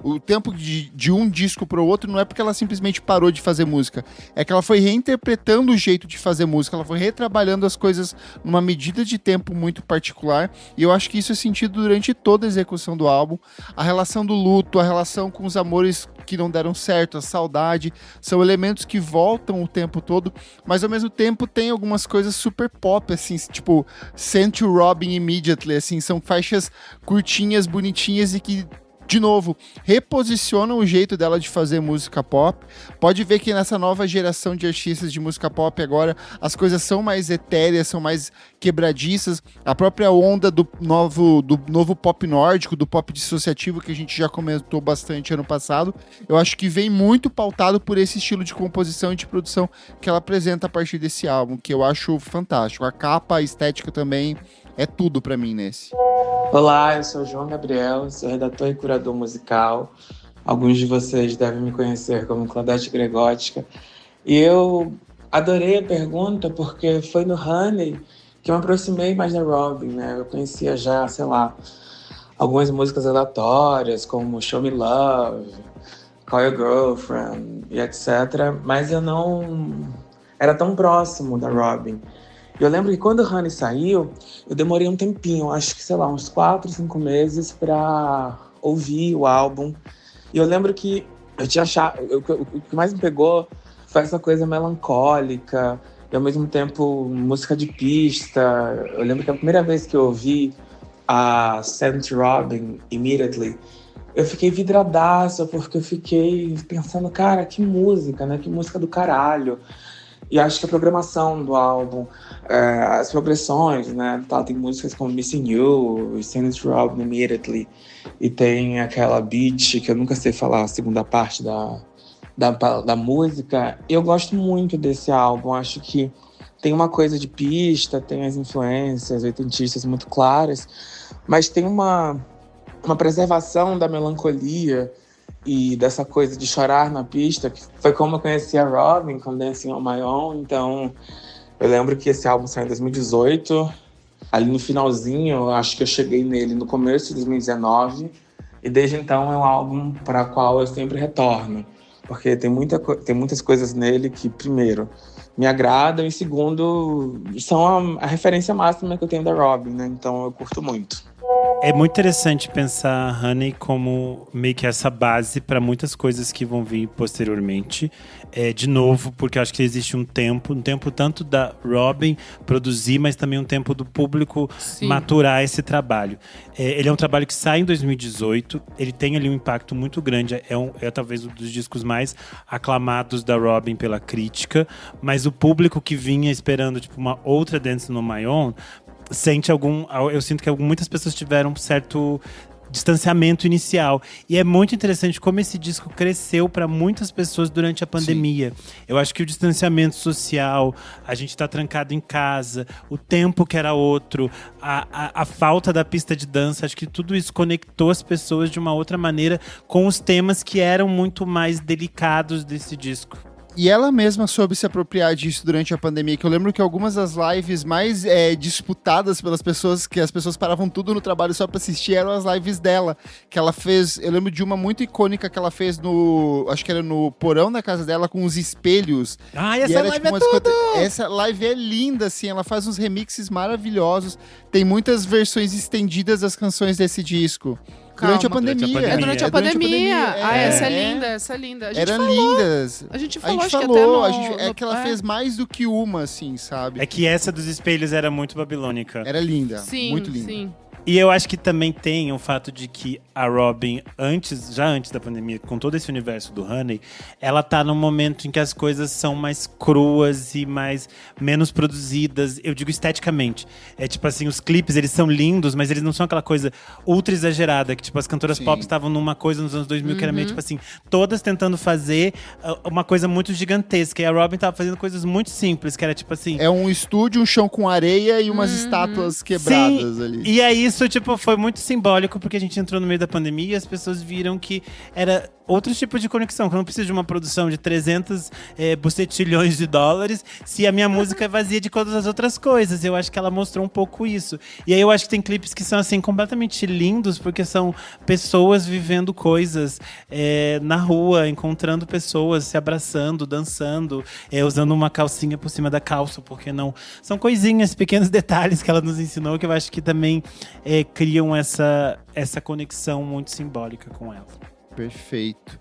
o tempo de um disco para o outro não é porque ela simplesmente parou de fazer música, é que ela foi reinterpretando o jeito de fazer música, ela foi retrabalhando as coisas numa medida de tempo muito particular, e eu acho que isso é sentido durante toda a execução do álbum. A relação do luto, a relação com os amores que não deram certo, a saudade, são elementos que voltam o tempo todo, mas ao mesmo tempo tem algumas coisas super pop, assim, tipo Send to Robyn Immediately, assim, são faixas curtinhas, bonitinhas e que, de novo, reposicionam o jeito dela de fazer música pop. Pode ver que nessa nova geração de artistas de música pop agora, as coisas são mais etéreas, são mais quebradiças. A própria onda do novo pop nórdico, do pop dissociativo, que a gente já comentou bastante ano passado, eu acho que vem muito pautado por esse estilo de composição e de produção que ela apresenta a partir desse álbum, que eu acho fantástico. A capa, a estética também é tudo pra mim nesse. Olá, eu sou o João Gabriel, sou redator e curador musical. Alguns de vocês devem me conhecer como Claudete Gregótica. E eu adorei a pergunta porque foi no Honey que eu me aproximei mais da Robyn, né? Eu conhecia já, sei lá, algumas músicas aleatórias, como Show Me Love, Call Your Girlfriend e etc. Mas eu não era tão próximo da Robyn. Eu lembro que quando o Honey saiu, eu demorei um tempinho, acho que, sei lá, uns 4, 5 meses pra ouvir o álbum. E eu lembro que eu tinha achado, o que mais me pegou foi essa coisa melancólica e ao mesmo tempo música de pista. Eu lembro que a primeira vez que eu ouvi a Send to Robyn Immediately, eu fiquei vidradaça, porque eu fiquei pensando, cara, que música, né? Que música do caralho. E acho que a programação do álbum, as progressões, né? Tá, tem músicas como Missing You, Send to Robyn Immediately, e tem aquela beat, que eu nunca sei falar a segunda parte da música. Eu gosto muito desse álbum, acho que tem uma coisa de pista, tem as influências oitentistas muito claras, mas tem uma preservação da melancolia e dessa coisa de chorar na pista, que foi como eu conheci a Robyn com Dancing on My Own. Então eu lembro que esse álbum saiu em 2018, ali no finalzinho, eu acho que eu cheguei nele no começo de 2019, e desde então é um álbum para o qual eu sempre retorno, porque tem muitas coisas nele que, primeiro, me agradam, e segundo, são a referência máxima que eu tenho da Robyn, né? Então eu curto muito. É muito interessante pensar a Honey como meio que essa base para muitas coisas que vão vir posteriormente. De novo, porque eu acho que existe um tempo tanto da Robyn produzir, mas também um tempo do público maturar esse trabalho. Ele é um trabalho que sai em 2018, ele tem ali um impacto muito grande, é talvez um dos discos mais aclamados da Robyn pela crítica, mas o público que vinha esperando tipo, uma outra Dance on My Own, eu sinto que muitas pessoas tiveram um certo distanciamento inicial. E é muito interessante como esse disco cresceu para muitas pessoas durante a pandemia. Sim. Eu acho que o distanciamento social, a gente tá trancado em casa, o tempo que era outro, a falta da pista de dança, acho que tudo isso conectou as pessoas de uma outra maneira com os temas que eram muito mais delicados desse disco. E ela mesma soube se apropriar disso durante a pandemia, que eu lembro que algumas das lives mais disputadas pelas pessoas, que as pessoas paravam tudo no trabalho só pra assistir, eram as lives dela, que ela fez, eu lembro de uma muito icônica que ela fez acho que era no porão da casa dela, com os espelhos. Essa live é tudo! Essa live é linda, assim, ela faz uns remixes maravilhosos, tem muitas versões estendidas das canções desse disco. Durante a pandemia. Durante a pandemia. Essa é linda. Eram lindas. A gente falou, que ela fez mais do que uma, assim, sabe? É que essa dos espelhos era muito babilônica. Era linda, sim, muito linda. Sim. E eu acho que também tem o fato de que a Robyn, já antes da pandemia, com todo esse universo do Honey, ela tá num momento em que as coisas são mais cruas e menos produzidas, eu digo esteticamente. É tipo assim, os clipes, eles são lindos, mas eles não são aquela coisa ultra exagerada, que tipo, as cantoras pop estavam numa coisa nos anos 2000 que era meio tipo assim, todas tentando fazer uma coisa muito gigantesca. E a Robyn tava fazendo coisas muito simples, que era tipo assim… É um estúdio, um chão com areia e umas estátuas quebradas ali. E aí isso, tipo, foi muito simbólico, porque a gente entrou no meio da pandemia e as pessoas viram que era outro tipo de conexão, que eu não preciso de uma produção de 300 bucetilhões de dólares se a minha música é vazia de todas as outras coisas. Eu acho que ela mostrou um pouco isso. E aí eu acho que tem clipes que são, assim, completamente lindos, porque são pessoas vivendo coisas na rua, encontrando pessoas, se abraçando, dançando, usando uma calcinha por cima da calça, porque não? São coisinhas, pequenos detalhes que ela nos ensinou, que eu acho que também criam essa conexão muito simbólica com ela. Perfeito.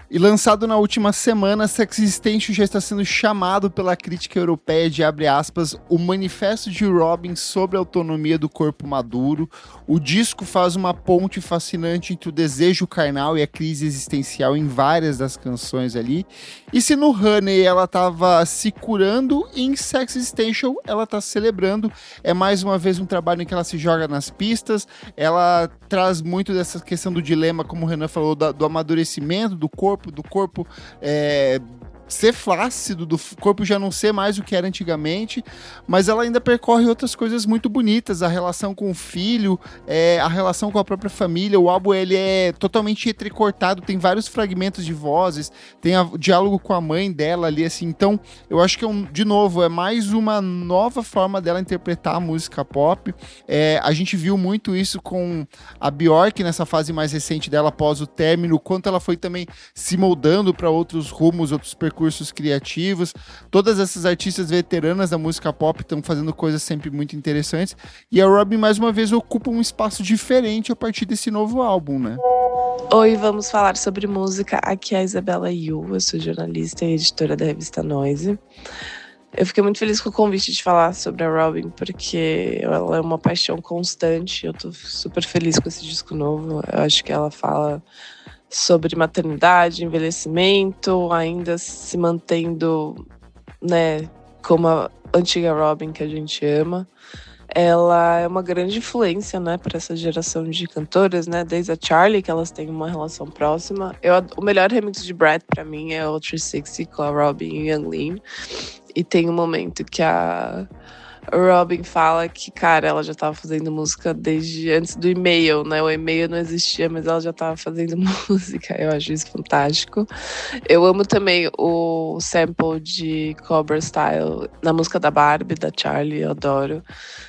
E lançado na última semana, Sexistential já está sendo chamado pela crítica europeia de, abre aspas, o manifesto de Robyn sobre a autonomia do corpo maduro. O disco faz uma ponte fascinante entre o desejo carnal e a crise existencial em várias das canções ali. E se no Honey ela estava se curando, em Sexistential ela está celebrando. É mais uma vez um trabalho em que ela se joga nas pistas, ela traz muito dessa questão do dilema, como o Renan falou, do amadurecimento do corpo ser flácido, do corpo já não ser mais o que era antigamente, mas ela ainda percorre outras coisas muito bonitas, a relação com o filho, a relação com a própria família. O álbum ele é totalmente entrecortado, tem vários fragmentos de vozes, tem o diálogo com a mãe dela ali, assim, então eu acho que de novo, é mais uma nova forma dela interpretar a música pop. A gente viu muito isso com a Björk nessa fase mais recente dela após o término, o quanto ela foi também se moldando para outros rumos, outros percursos criativos. Todas essas artistas veteranas da música pop estão fazendo coisas sempre muito interessantes, e a Robyn mais uma vez ocupa um espaço diferente a partir desse novo álbum, né? Oi, vamos falar sobre música. Aqui é a Isabela Yu, eu sou jornalista e editora da revista Noise. Eu fiquei muito feliz com o convite de falar sobre a Robyn, porque ela é uma paixão constante. Eu tô super feliz com esse disco novo. Eu acho que ela fala sobre maternidade, envelhecimento, ainda se mantendo, né, como a antiga Robyn que a gente ama. Ela é uma grande influência, né, para essa geração de cantoras, né, desde a Charli, que elas têm uma relação próxima. O melhor remix de Brad para mim é o 360 com a Robyn e Young Lean. E tem um momento que a Robyn fala que, cara, ela já tava fazendo música desde antes do e-mail, né? O e-mail não existia, mas ela já tava fazendo música. Eu acho isso fantástico. Eu amo também o sample de Cobra Style na música da Barbie, da Charli, eu adoro.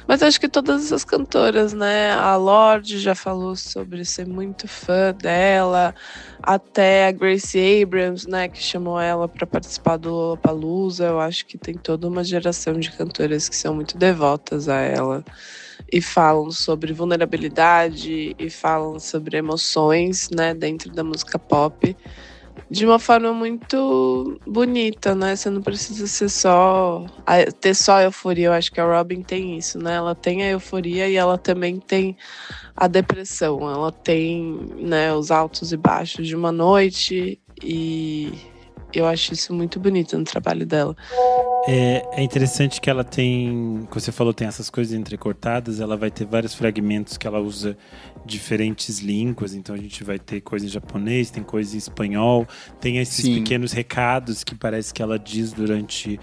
Mas acho que todas essas cantoras, né? A Lorde já falou sobre ser muito fã dela, até a Gracie Abrams, né? Que chamou ela para participar do Lollapalooza. Eu acho que tem toda uma geração de cantoras que são muito devotas a ela. e falam sobre vulnerabilidade e falam sobre emoções, né, dentro da música pop, de uma forma muito bonita, né? Você não precisa ter só euforia. Eu acho que a Robyn tem isso, né? Ela tem a euforia e ela também tem a depressão. Ela tem, né, os altos e baixos de uma noite, e eu acho isso muito bonito no trabalho dela. É interessante que ela tem, como você falou, tem essas coisas entrecortadas, ela vai ter vários fragmentos que ela usa diferentes línguas, então a gente vai ter coisa em japonês, tem coisa em espanhol, tem esses pequenos recados que parece que ela diz durante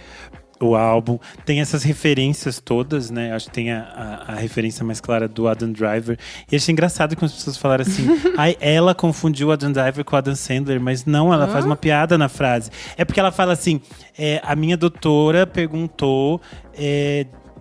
o álbum, tem essas referências todas, né? Acho que tem a referência mais clara do Adam Driver. E achei engraçado quando as pessoas falaram assim: ela confundiu o Adam Driver com o Adam Sandler, mas não, ela faz uma piada na frase. É porque ela fala assim: a minha doutora perguntou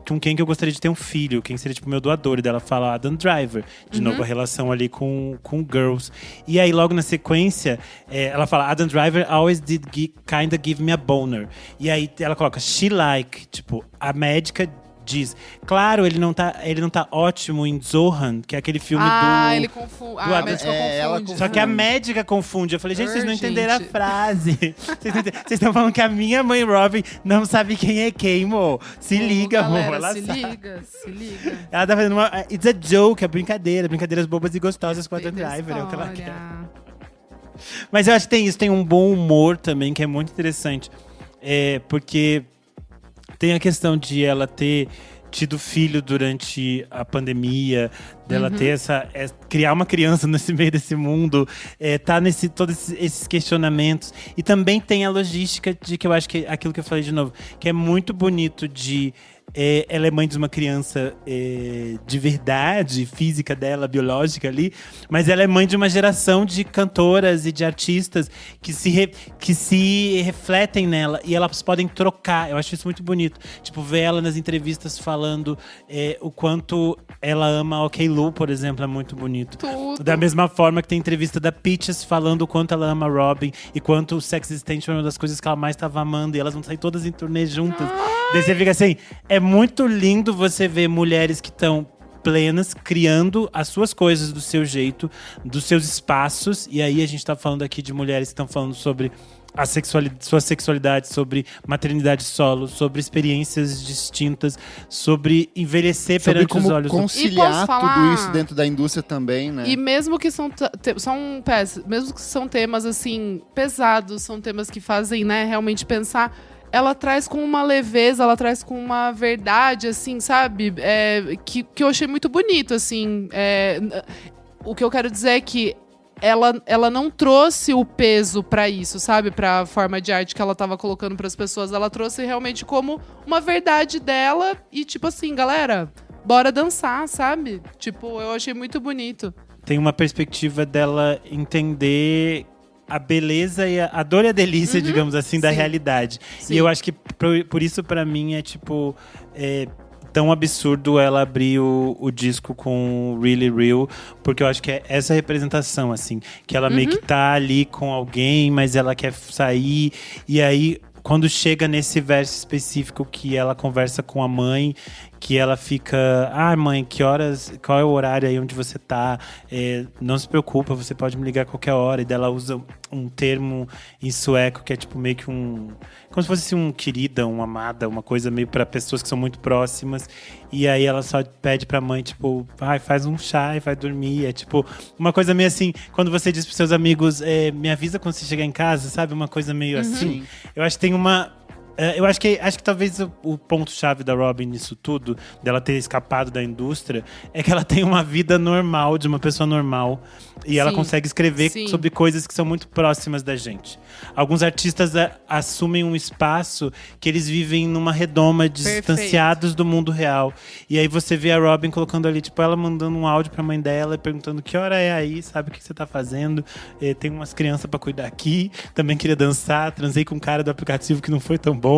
com quem que eu gostaria de ter um filho, quem seria tipo meu doador, e dela fala Adam Driver, de novo a relação ali com Girls. E aí logo na sequência ela fala Adam Driver always did kinda give me a boner, e aí ela coloca she like, tipo, a médica diz, claro, ele não tá ótimo em Zohan, que é aquele filme ele confunde. A médica confunde. Só que a médica confunde. Eu falei, gente, vocês não entenderam a frase. Vocês estão falando que a minha mãe Robyn não sabe quem é quem, amor. Se liga, amor. Ela se sabe. Se liga. Ela tá fazendo uma it's a joke, é brincadeira. Brincadeiras bobas e gostosas com a Adam Driver, é o que ela quer. Mas eu acho que tem isso, tem um bom humor também, que é muito interessante. Porque tem a questão de ela ter tido filho durante a pandemia, dela ter criar uma criança nesse meio desse mundo, tá nesse todos esses questionamentos. E também tem a logística de que eu acho que aquilo que eu falei de novo, que é muito bonito de ela é mãe de uma criança de verdade, física dela, biológica ali, mas ela é mãe de uma geração de cantoras e de artistas que se refletem nela e elas podem trocar. Eu acho isso muito bonito. Tipo, ver ela nas entrevistas falando o quanto ela ama OK Lu, por exemplo, é muito bonito. Tudo. Da mesma forma que tem entrevista da Peaches falando o quanto ela ama a Robyn e quanto o Sex Extension é uma das coisas que ela mais estava amando, e elas vão sair todas em turnê juntas. Daí você fica assim, é muito lindo você ver mulheres que estão plenas, criando as suas coisas do seu jeito, dos seus espaços. E aí a gente tá falando aqui de mulheres que estão falando sobre sua sexualidade, sobre maternidade solo, sobre experiências distintas, sobre envelhecer sobre perante os olhos. Conciliar tudo isso dentro da indústria também, né? E mesmo que mesmo que são temas assim pesados, são temas que fazem, né, realmente pensar, ela traz com uma leveza, ela traz com uma verdade, assim, sabe? Que eu achei muito bonito, assim. O que eu quero dizer é que ela não trouxe o peso pra isso, sabe? Pra forma de arte que ela tava colocando pras pessoas. Ela trouxe realmente como uma verdade dela e, tipo assim, galera, bora dançar, sabe? Tipo, eu achei muito bonito. Tem uma perspectiva dela entender a beleza e a dor e a delícia, digamos assim, da realidade. Sim. E eu acho que por isso, pra mim, é tipo tão absurdo ela abrir o disco com Really Real, porque eu acho que é essa representação, assim, que ela meio que tá ali com alguém, mas ela quer sair, e aí quando chega nesse verso específico que ela conversa com a mãe, que ela fica, mãe, que horas, qual é o horário aí onde você tá? Não se preocupa, você pode me ligar a qualquer hora. E daí ela usa um termo em sueco que é tipo meio que como se fosse um querida, uma amada, uma coisa meio para pessoas que são muito próximas. E aí ela só pede pra mãe, tipo, faz um chá e vai dormir. É tipo, uma coisa meio assim, quando você diz pros seus amigos, me avisa quando você chegar em casa, sabe? Uma coisa meio assim. Eu acho que tem uma... Eu acho que talvez o ponto-chave da Robyn nisso tudo, dela ter escapado da indústria, é que ela tem uma vida normal, de uma pessoa normal. E ela consegue escrever sobre coisas que são muito próximas da gente. Alguns artistas assumem um espaço que eles vivem numa redoma, distanciados do mundo real. E aí você vê a Robyn colocando ali, tipo, ela mandando um áudio pra mãe dela, perguntando que hora é aí, sabe o que você tá fazendo. Tem umas crianças pra cuidar aqui, também queria dançar, transei com um cara do aplicativo que não foi tão bom.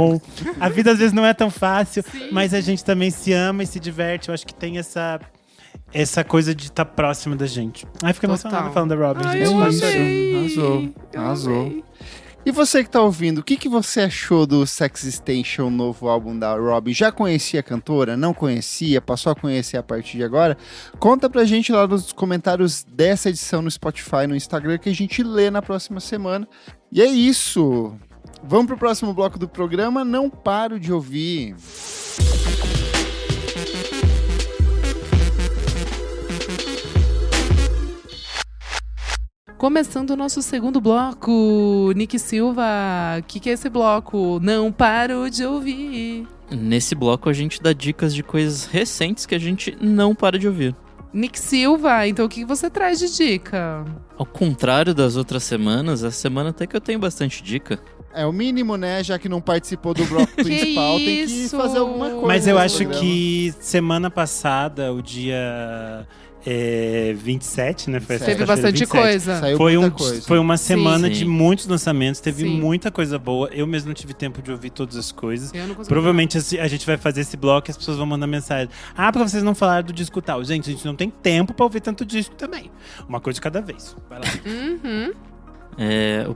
A vida às vezes não é tão fácil, mas a gente também se ama e se diverte. Eu acho que tem essa coisa de estar próximo da gente. Fica emocionada falando da Robyn. Eu amei. Arrasou. E você que tá ouvindo, o que você achou do Sexistation, novo álbum da Robyn? Já conhecia a cantora? Não conhecia? Passou a conhecer a partir de agora? Conta pra gente lá nos comentários dessa edição no Spotify, no Instagram, que a gente lê na próxima semana. E é isso! Vamos pro próximo bloco do programa. Não paro de ouvir. Começando o nosso segundo bloco, Nick Silva, o que é esse bloco? Não paro de ouvir. Nesse bloco a gente dá dicas de coisas recentes que a gente não para de ouvir. Nick Silva, então o que você traz de dica? Ao contrário das outras semanas, essa semana até que eu tenho bastante dica. É o mínimo, né? Já que não participou do bloco principal, tem que fazer alguma coisa. Mas eu acho que semana passada, o dia 27, né? Foi Teve bastante coisa. Foi uma semana Sim. de muitos lançamentos, teve Sim. muita coisa boa. Eu mesmo não tive tempo de ouvir todas as coisas. Eu não consegui. Provavelmente a gente vai fazer esse bloco e as pessoas vão mandar mensagem. Ah, porque vocês não falaram do disco tal. Gente, a gente não tem tempo pra ouvir tanto disco também. Uma coisa de cada vez. Vai lá. Uhum. A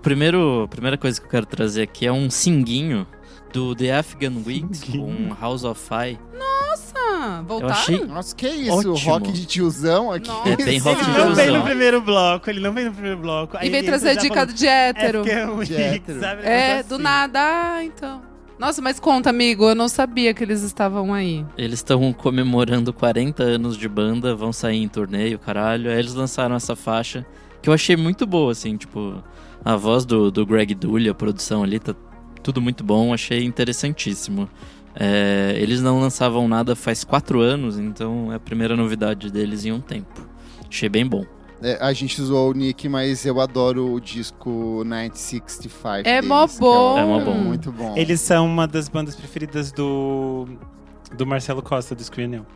primeira coisa que eu quero trazer aqui é um singuinho do The Afghan Wigs com House of Fire. Nossa, voltaram? Eu achei Nossa, que isso? ótimo. Rock de tiozão aqui. Nossa. É bem rock de Ele não veio no tiozão. primeiro bloco, ele não veio no primeiro bloco. Aí E vem ele trazer já dica falou, de hétero. Afghan Wigs, De hétero. sabe? É, Negócio do assim. nada, então. Nossa, mas conta, amigo, eu não sabia que eles estavam aí. Eles estão comemorando 40 anos de banda, vão sair em torneio, caralho. Aí eles lançaram essa faixa, que eu achei muito boa, assim, tipo... A voz do Greg Dulli, a produção ali, tá tudo muito bom, achei interessantíssimo. Eles não lançavam nada faz 4 anos, então é a primeira novidade deles em um tempo. Achei bem bom. A gente zoou o Nick, mas eu adoro o disco 1965 É deles, mó que bom. É mó bom. Muito bom. Eles são uma das bandas preferidas do Marcelo Costa, do Screenel.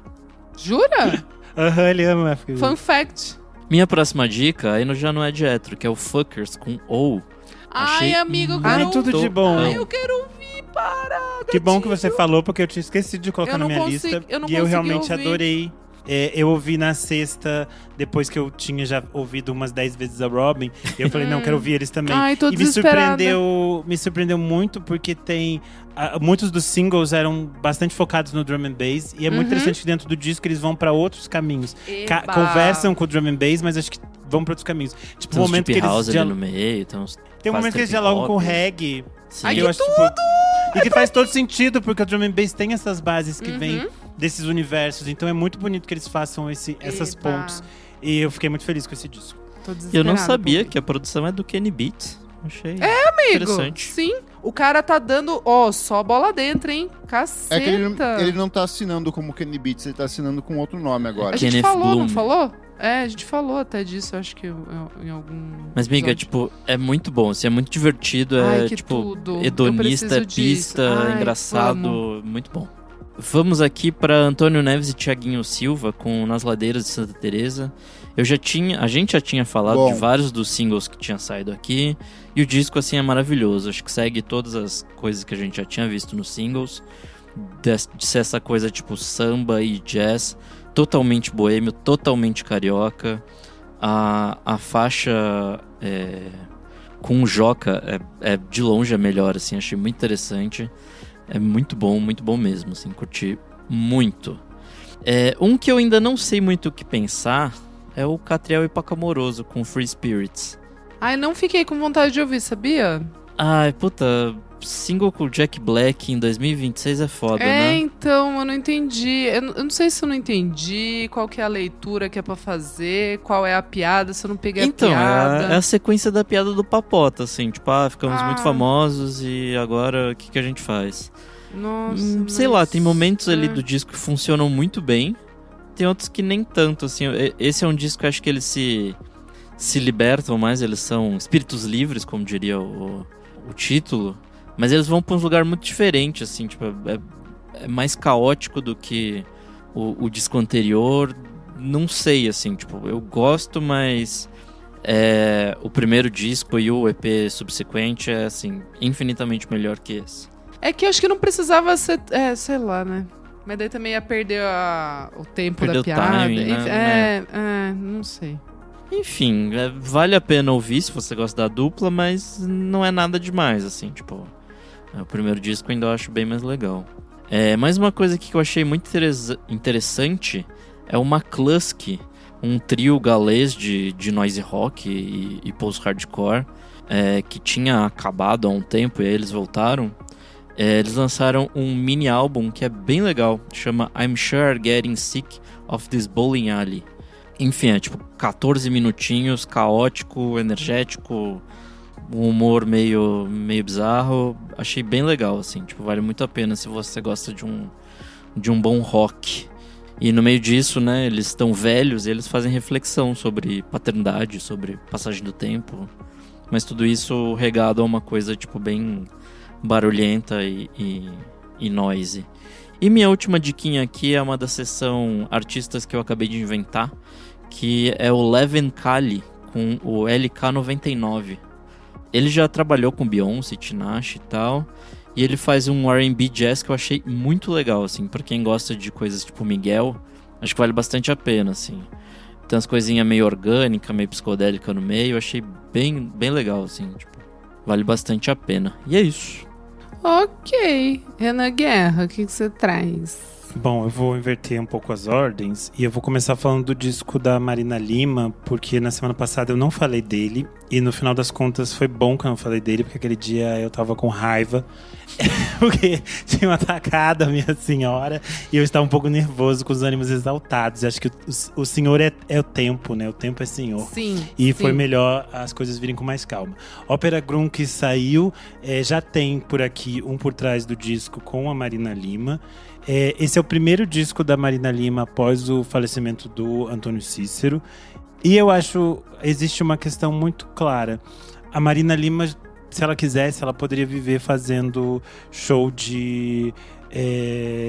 Jura? Aham, ele ama. Fun fact. Minha próxima dica, aí já não é de hétero, que é o Fuckers com O. Ai, amigo, eu quero Ai, tudo de ouvir. bom. Ai, eu quero ouvir, para. Que bom que gatinho. você falou, porque eu tinha esquecido de colocar Eu na não minha consigo- lista. eu não E eu consegui realmente ouvir. adorei. Eu ouvi na sexta, depois que eu tinha já ouvido umas 10 vezes a Robyn. Eu falei, não, quero ouvir eles também. Ai, tô e me surpreendeu muito, porque tem... muitos dos singles eram bastante focados no drum and bass. E é muito interessante que dentro do disco eles vão pra outros caminhos. Eba. Conversam com o drum and bass, mas acho que vão pra outros caminhos. Tipo, Tem o uns momento que deep eles... house ali no meio, tem Tem um momento que eles dialogam com o reggae. Sim. Ai, Que eu acho, tipo, e que faz todo sentido, porque o drum and bass tem essas bases que vêm desses universos. Então é muito bonito que eles façam essas Eba. pontes. E eu fiquei muito feliz com esse disco. Tô Eu desesperada não pra sabia ouvir. que a produção é do Kenny Beats. Achei Amigo, interessante. sim. O cara tá dando, só bola dentro, hein? Caceta. É que ele não tá assinando como Kenny Beats, ele tá assinando com outro nome agora. A gente Kenneth falou, Bloom. não falou? A gente falou até disso, acho que em algum Mas, miga, episódio. tipo, é muito bom, assim, é muito divertido, Ai, é, que tipo, tudo. Eu hedonista, é preciso disso. pista, Ai, engraçado, amo. muito bom. Vamos aqui pra Antônio Neves e Thiaguinho Silva com Nas Ladeiras de Santa Teresa. A gente já tinha falado Bom. de vários dos singles que tinham saído aqui, e o disco, assim, é maravilhoso. Acho que segue todas as coisas que a gente já tinha visto nos singles, de ser essa coisa, tipo, samba e jazz, totalmente boêmio, totalmente carioca. A faixa com o Joca é de longe a melhor, assim, achei muito interessante. É muito bom mesmo, assim, curti muito. Um que eu ainda não sei muito o que pensar é o Catriel e Pacamoroso com Free Spirits. Ai, não fiquei com vontade de ouvir, sabia? Ai, puta, single com o Jack Black em 2026 é foda, né? Então, eu não entendi. Eu não sei se eu não entendi qual que é a leitura que é pra fazer, qual é a piada, se eu não peguei Então, a piada. é a sequência da piada do Papota, assim, tipo, ficamos muito famosos e agora o que a gente faz? Nossa, Sei lá, tem momentos ali do disco que funcionam muito bem, tem outros que nem tanto, assim. Esse é um disco que eu acho que eles se libertam mais, eles são espíritos livres, como diria o título, mas eles vão pra um lugar muito diferente, assim, tipo, é mais caótico do que o disco anterior, não sei, assim, tipo, eu gosto, mas o primeiro disco e o EP subsequente é, assim, infinitamente melhor que esse. É que eu acho que não precisava ser, sei lá, né? Mas daí também ia perder o tempo Perder da o piada. timing, né? Enfim, não sei. Enfim, vale a pena ouvir se você gosta da dupla, mas não é nada demais, assim, tipo... O primeiro disco eu ainda acho bem mais legal. Mais uma coisa aqui que eu achei muito interessante é o McCluskey, um trio galês de noise rock e post-hardcore, que tinha acabado há um tempo e aí eles voltaram. Eles lançaram um mini álbum que é bem legal, chama I'm Sure Getting Sick of This Bowling Alley. Enfim, é tipo 14 minutinhos, caótico, energético, um humor meio bizarro. Achei bem legal, assim, tipo, vale muito a pena se você gosta de um bom rock. E no meio disso, né, eles estão velhos e eles fazem reflexão sobre paternidade, sobre passagem do tempo. Mas tudo isso regado a uma coisa, tipo, bem barulhenta e noisy. E minha última diquinha aqui é uma da seção artistas que eu acabei de inventar, que é o Leven Kali, com o LK99. Ele já trabalhou com Beyoncé, Tinashe e tal, e ele faz um R&B jazz que eu achei muito legal, assim, pra quem gosta de coisas tipo Miguel, acho que vale bastante a pena, assim. Tem umas coisinhas meio orgânicas, meio psicodélica no meio, eu achei bem legal, assim, tipo, vale bastante a pena. E é isso. Ok. Renan Guerra, o que você traz? Bom, eu vou inverter um pouco as ordens e eu vou começar falando do disco da Marina Lima, porque na semana passada eu não falei dele e no final das contas foi bom que eu não falei dele, porque aquele dia eu tava com raiva porque tinha atacado a minha senhora e eu estava um pouco nervoso, com os ânimos exaltados. Acho que o senhor é o tempo, né? O tempo é senhor. Sim. E foi melhor as coisas virem com mais calma. Ópera Grum, que saiu, já tem por aqui um por trás do disco com a Marina Lima. Esse é o primeiro disco da Marina Lima após o falecimento do Antônio Cícero. E eu acho existe uma questão muito clara. A Marina Lima, se ela quisesse, ela poderia viver fazendo show de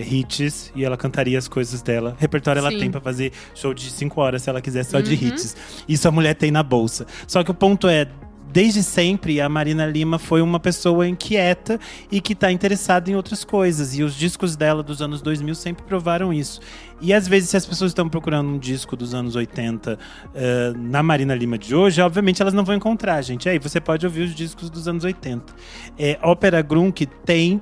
hits e ela cantaria as coisas dela. Repertório ela tem pra fazer show de 5 horas se ela quiser só de hits. Isso a mulher tem na bolsa. Só que o ponto é, desde sempre, a Marina Lima foi uma pessoa inquieta e que está interessada em outras coisas. E os discos dela dos anos 2000 sempre provaram isso. E às vezes, se as pessoas estão procurando um disco dos anos 80 na Marina Lima de hoje, obviamente elas não vão encontrar, gente. Aí você pode ouvir os discos dos anos 80. Ópera Grum, que tem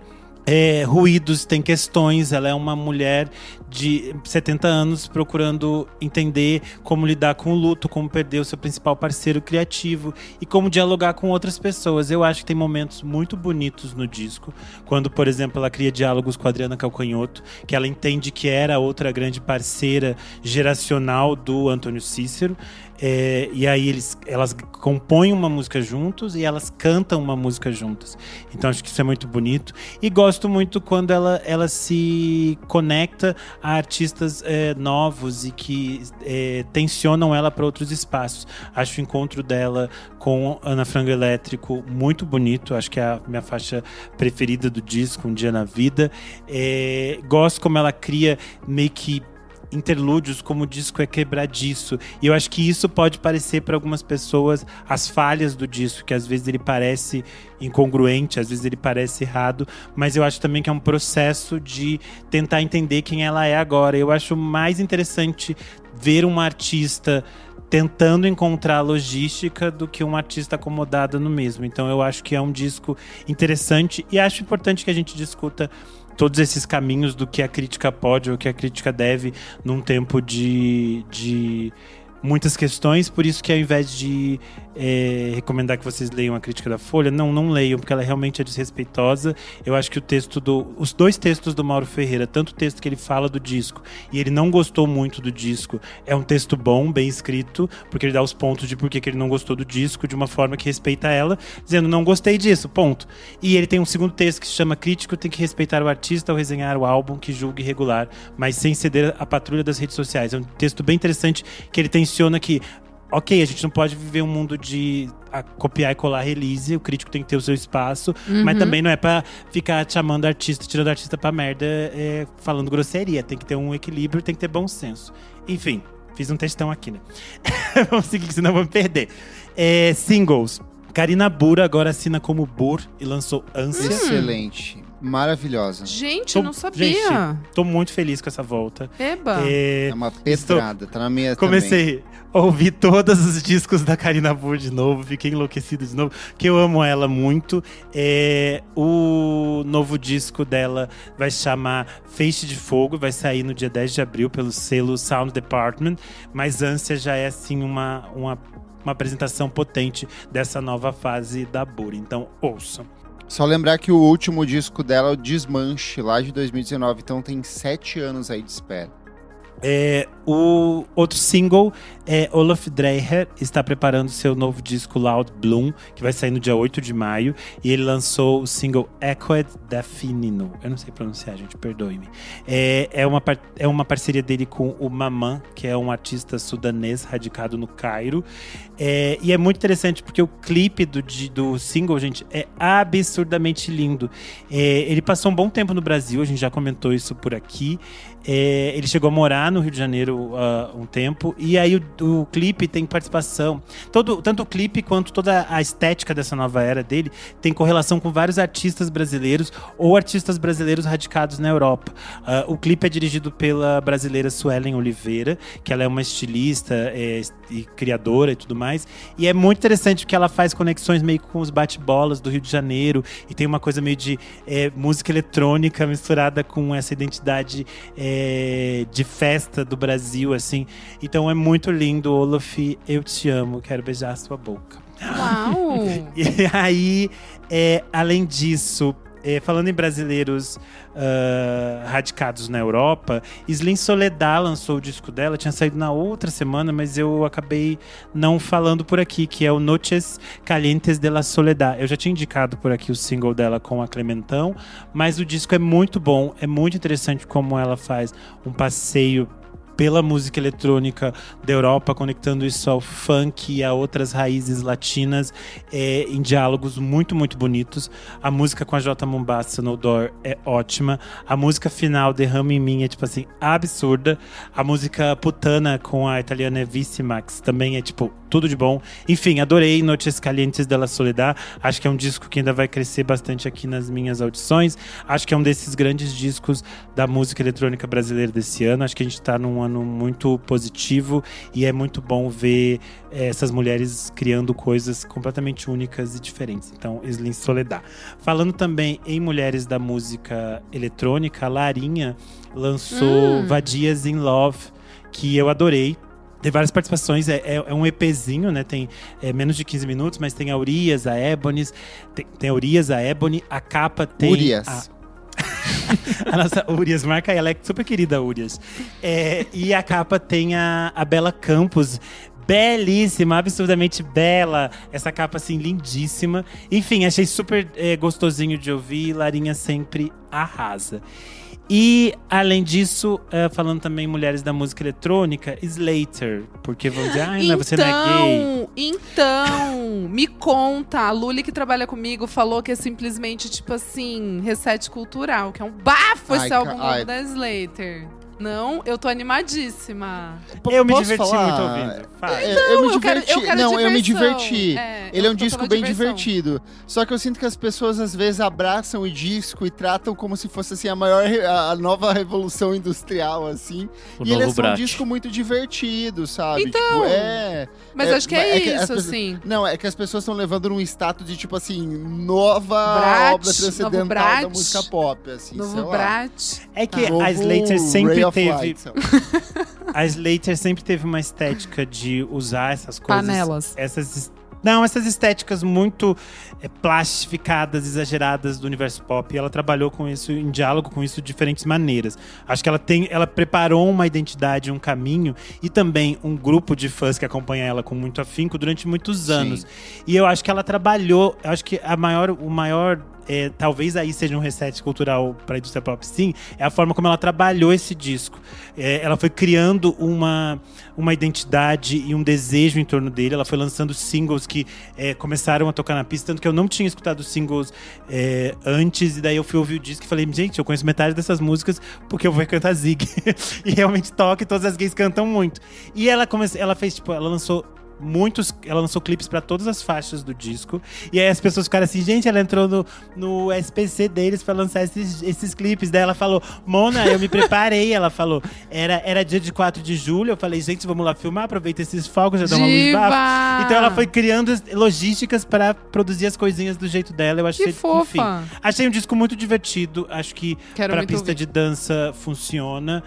ruídos, tem questões. Ela é uma mulher de 70 anos procurando entender como lidar com o luto, como perder o seu principal parceiro criativo e como dialogar com outras pessoas. Eu acho que tem momentos muito bonitos no disco, quando, por exemplo, ela cria diálogos com a Adriana Calcanhoto, que ela entende que era outra grande parceira geracional do Antônio Cícero. E aí elas compõem uma música juntos e elas cantam uma música juntas. Então acho que isso é muito bonito. E gosto muito quando ela se conecta a artistas novos e que tensionam ela para outros espaços. Acho o encontro dela com Ana Frango Elétrico muito bonito. Acho que é a minha faixa preferida do disco, Um Dia na Vida. Gosto como ela cria meio que interlúdios, como o disco é quebradiço. E eu acho que isso pode parecer para algumas pessoas as falhas do disco, que às vezes ele parece incongruente, às vezes ele parece errado, mas eu acho também que é um processo de tentar entender quem ela é agora. Eu acho mais interessante ver uma artista tentando encontrar a logística do que um artista acomodado no mesmo. Então eu acho que é um disco interessante e acho importante que a gente discuta todos esses caminhos do que a crítica pode ou que a crítica deve num tempo de muitas questões. Por isso que ao invés de recomendar que vocês leiam a crítica da Folha, não leiam, porque ela realmente é desrespeitosa. Eu acho que os dois textos do Mauro Ferreira, tanto o texto que ele fala do disco e ele não gostou muito do disco, é um texto bom, bem escrito, porque ele dá os pontos de por que ele não gostou do disco de uma forma que respeita ela, dizendo não gostei disso, ponto. E ele tem um segundo texto que se chama Crítico tem que respeitar o artista ao resenhar o álbum que julgue irregular, mas sem ceder à patrulha das redes sociais. É um texto bem interessante que ele tensiona que ok, a gente não pode viver um mundo de copiar e colar release, o crítico tem que ter o seu espaço, mas também não é pra ficar chamando artista, tirando artista pra merda, falando grosseria. Tem que ter um equilíbrio, tem que ter bom senso. Enfim, fiz um textão aqui, né? Vamos seguir, senão vamos perder. Singles. Karina Burr agora assina como Burr e lançou Ânsia. Excelente. Maravilhosa. Gente, eu não sabia. Gente, tô muito feliz com essa volta. Eba. É uma pedrada, tá na minha Comecei a ouvir todos os discos da Karina Burr de novo, fiquei enlouquecido de novo, que eu amo ela muito. O novo disco dela vai se chamar Feixe de Fogo, vai sair no dia 10 de abril pelo selo Sound Department, mas Ânsia já é assim uma apresentação potente dessa nova fase da Burr, então ouçam. Só lembrar que o último disco dela é o Desmanche, lá de 2019, então tem 7 anos aí de espera. O outro single é Olaf Dreher, está preparando seu novo disco Loud Bloom, que vai sair no dia 8 de maio. E ele lançou o single Echoed Dafinino. Eu não sei pronunciar, gente, perdoe-me. É uma parceria dele com o Maman, que é um artista sudanês radicado no Cairo. E é muito interessante porque o clipe do single, gente, é absurdamente lindo. Ele passou um bom tempo no Brasil, a gente já comentou isso por aqui. Ele chegou a morar no Rio de Janeiro um tempo. E aí o clipe tem participação. Tanto o clipe quanto toda a estética dessa nova era dele tem correlação com vários artistas brasileiros ou artistas brasileiros radicados na Europa. O clipe é dirigido pela brasileira Suelen Oliveira, que ela é uma estilista e criadora e tudo mais. E é muito interessante porque ela faz conexões meio com os bate-bolas do Rio de Janeiro. E tem uma coisa meio de música eletrônica misturada com essa identidade de festa do Brasil, assim. Então é muito lindo. Olaf, eu te amo, quero beijar a sua boca. Uau! E aí, além disso, falando em brasileiros radicados na Europa, Slim Soledad lançou o disco dela, tinha saído na outra semana, mas eu acabei não falando por aqui, que é o Noches Calientes de la Soledad. Eu já tinha indicado por aqui o single dela com a Clementão, mas o disco é muito bom, é muito interessante como ela faz um passeio pela música eletrônica da Europa, conectando isso ao funk e a outras raízes latinas, em diálogos muito, muito bonitos. A música com a J. Mombassa no Door é ótima. A música final, Derrama em Mim, é tipo assim, absurda. A música Putana com a italiana Vissimax também é tipo tudo de bom. Enfim, adorei Noches Calientes de la Soledad. Acho que é um disco que ainda vai crescer bastante aqui nas minhas audições. Acho que é um desses grandes discos da música eletrônica brasileira desse ano. Acho que a gente tá num ano muito positivo e é muito bom ver essas mulheres criando coisas completamente únicas e diferentes. Então, Slim Soledad. Falando também em mulheres da música eletrônica, a Larinha lançou Vadias in Love, que eu adorei. Tem várias participações, é um EPzinho, né? Tem menos de 15 minutos, mas tem a Urias, a Ebonis, tem a Urias, a Ebony, a capa tem... Urias. A nossa Urias, marca aí, ela é super querida, Urias. E a capa tem a Bela Campos, belíssima, absurdamente bela. Essa capa, assim, lindíssima. Enfim, achei super gostosinho de ouvir. Larinha sempre arrasa. E, além disso, falando também mulheres da música eletrônica, Slater. Porque vão dizer, ai, você não é gay. Então, me conta. A Luli, que trabalha comigo, falou que é simplesmente, tipo assim, reset cultural. Que é um bafo esse álbum novo da Slater. Não, eu tô animadíssima. Eu me diverti muito ouvindo. Eu me diverti. Eu me diversão. diverti. Ele é um disco bem divertido. Só que eu sinto que as pessoas às vezes abraçam o disco e tratam como se fosse assim a nova revolução industrial, assim. E ele é um disco muito divertido, sabe? Então, tipo, mas acho que é isso, pessoas, assim. Não, é que as pessoas estão levando num status de tipo assim, nova obra transcendental da música pop, assim, novo Brat. É que a Slater sempre teve... A Slater sempre teve uma estética de usar essas coisas... Panelas. Essas estéticas muito plastificadas, exageradas do universo pop. E ela trabalhou com isso, em diálogo com isso de diferentes maneiras. Acho que ela preparou uma identidade, um caminho e também um grupo de fãs que acompanha ela com muito afinco durante muitos anos. Sim. E eu acho que ela trabalhou... Eu acho que o maior talvez aí seja um reset cultural para a indústria pop, sim, é a forma como ela trabalhou esse disco. Ela foi criando uma identidade e um desejo em torno dele. Ela foi lançando singles que começaram a tocar na pista, tanto que eu não tinha escutado singles antes, e daí eu fui ouvir o disco e falei, gente, eu conheço metade dessas músicas porque eu vou cantar Zig. E realmente toca, e todas as gays cantam muito. E ela fez, tipo, ela lançou ela lançou clipes pra todas as faixas do disco. E aí as pessoas ficaram assim, gente, ela entrou no SPC deles pra lançar esses clipes. Daí ela falou, Mona, eu me preparei. Ela falou, era dia de 4 de julho. Eu falei, gente, vamos lá filmar, aproveita esses fogos, já dá uma luz bafo. Então ela foi criando logísticas pra produzir as coisinhas do jeito dela. Eu achei, que fofa. enfim, achei um disco muito divertido. Acho que pra pista ouvir. de dança funciona.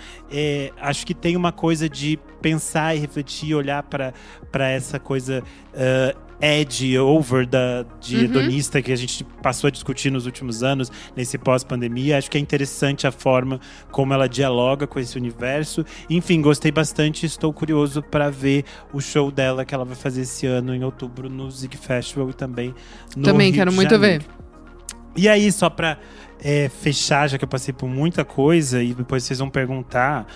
Acho que tem uma coisa de pensar e refletir, olhar pra essa coisa edgy, over de hedonista que a gente passou a discutir nos últimos anos, nesse pós-pandemia. Acho que é interessante a forma como ela dialoga com esse universo. Enfim, gostei bastante. Estou curioso para ver o show dela que ela vai fazer esse ano, em outubro, no Zig Festival e também no Rio quero de muito Janeiro. ver. E aí, só pra fechar, já que eu passei por muita coisa e depois vocês vão perguntar,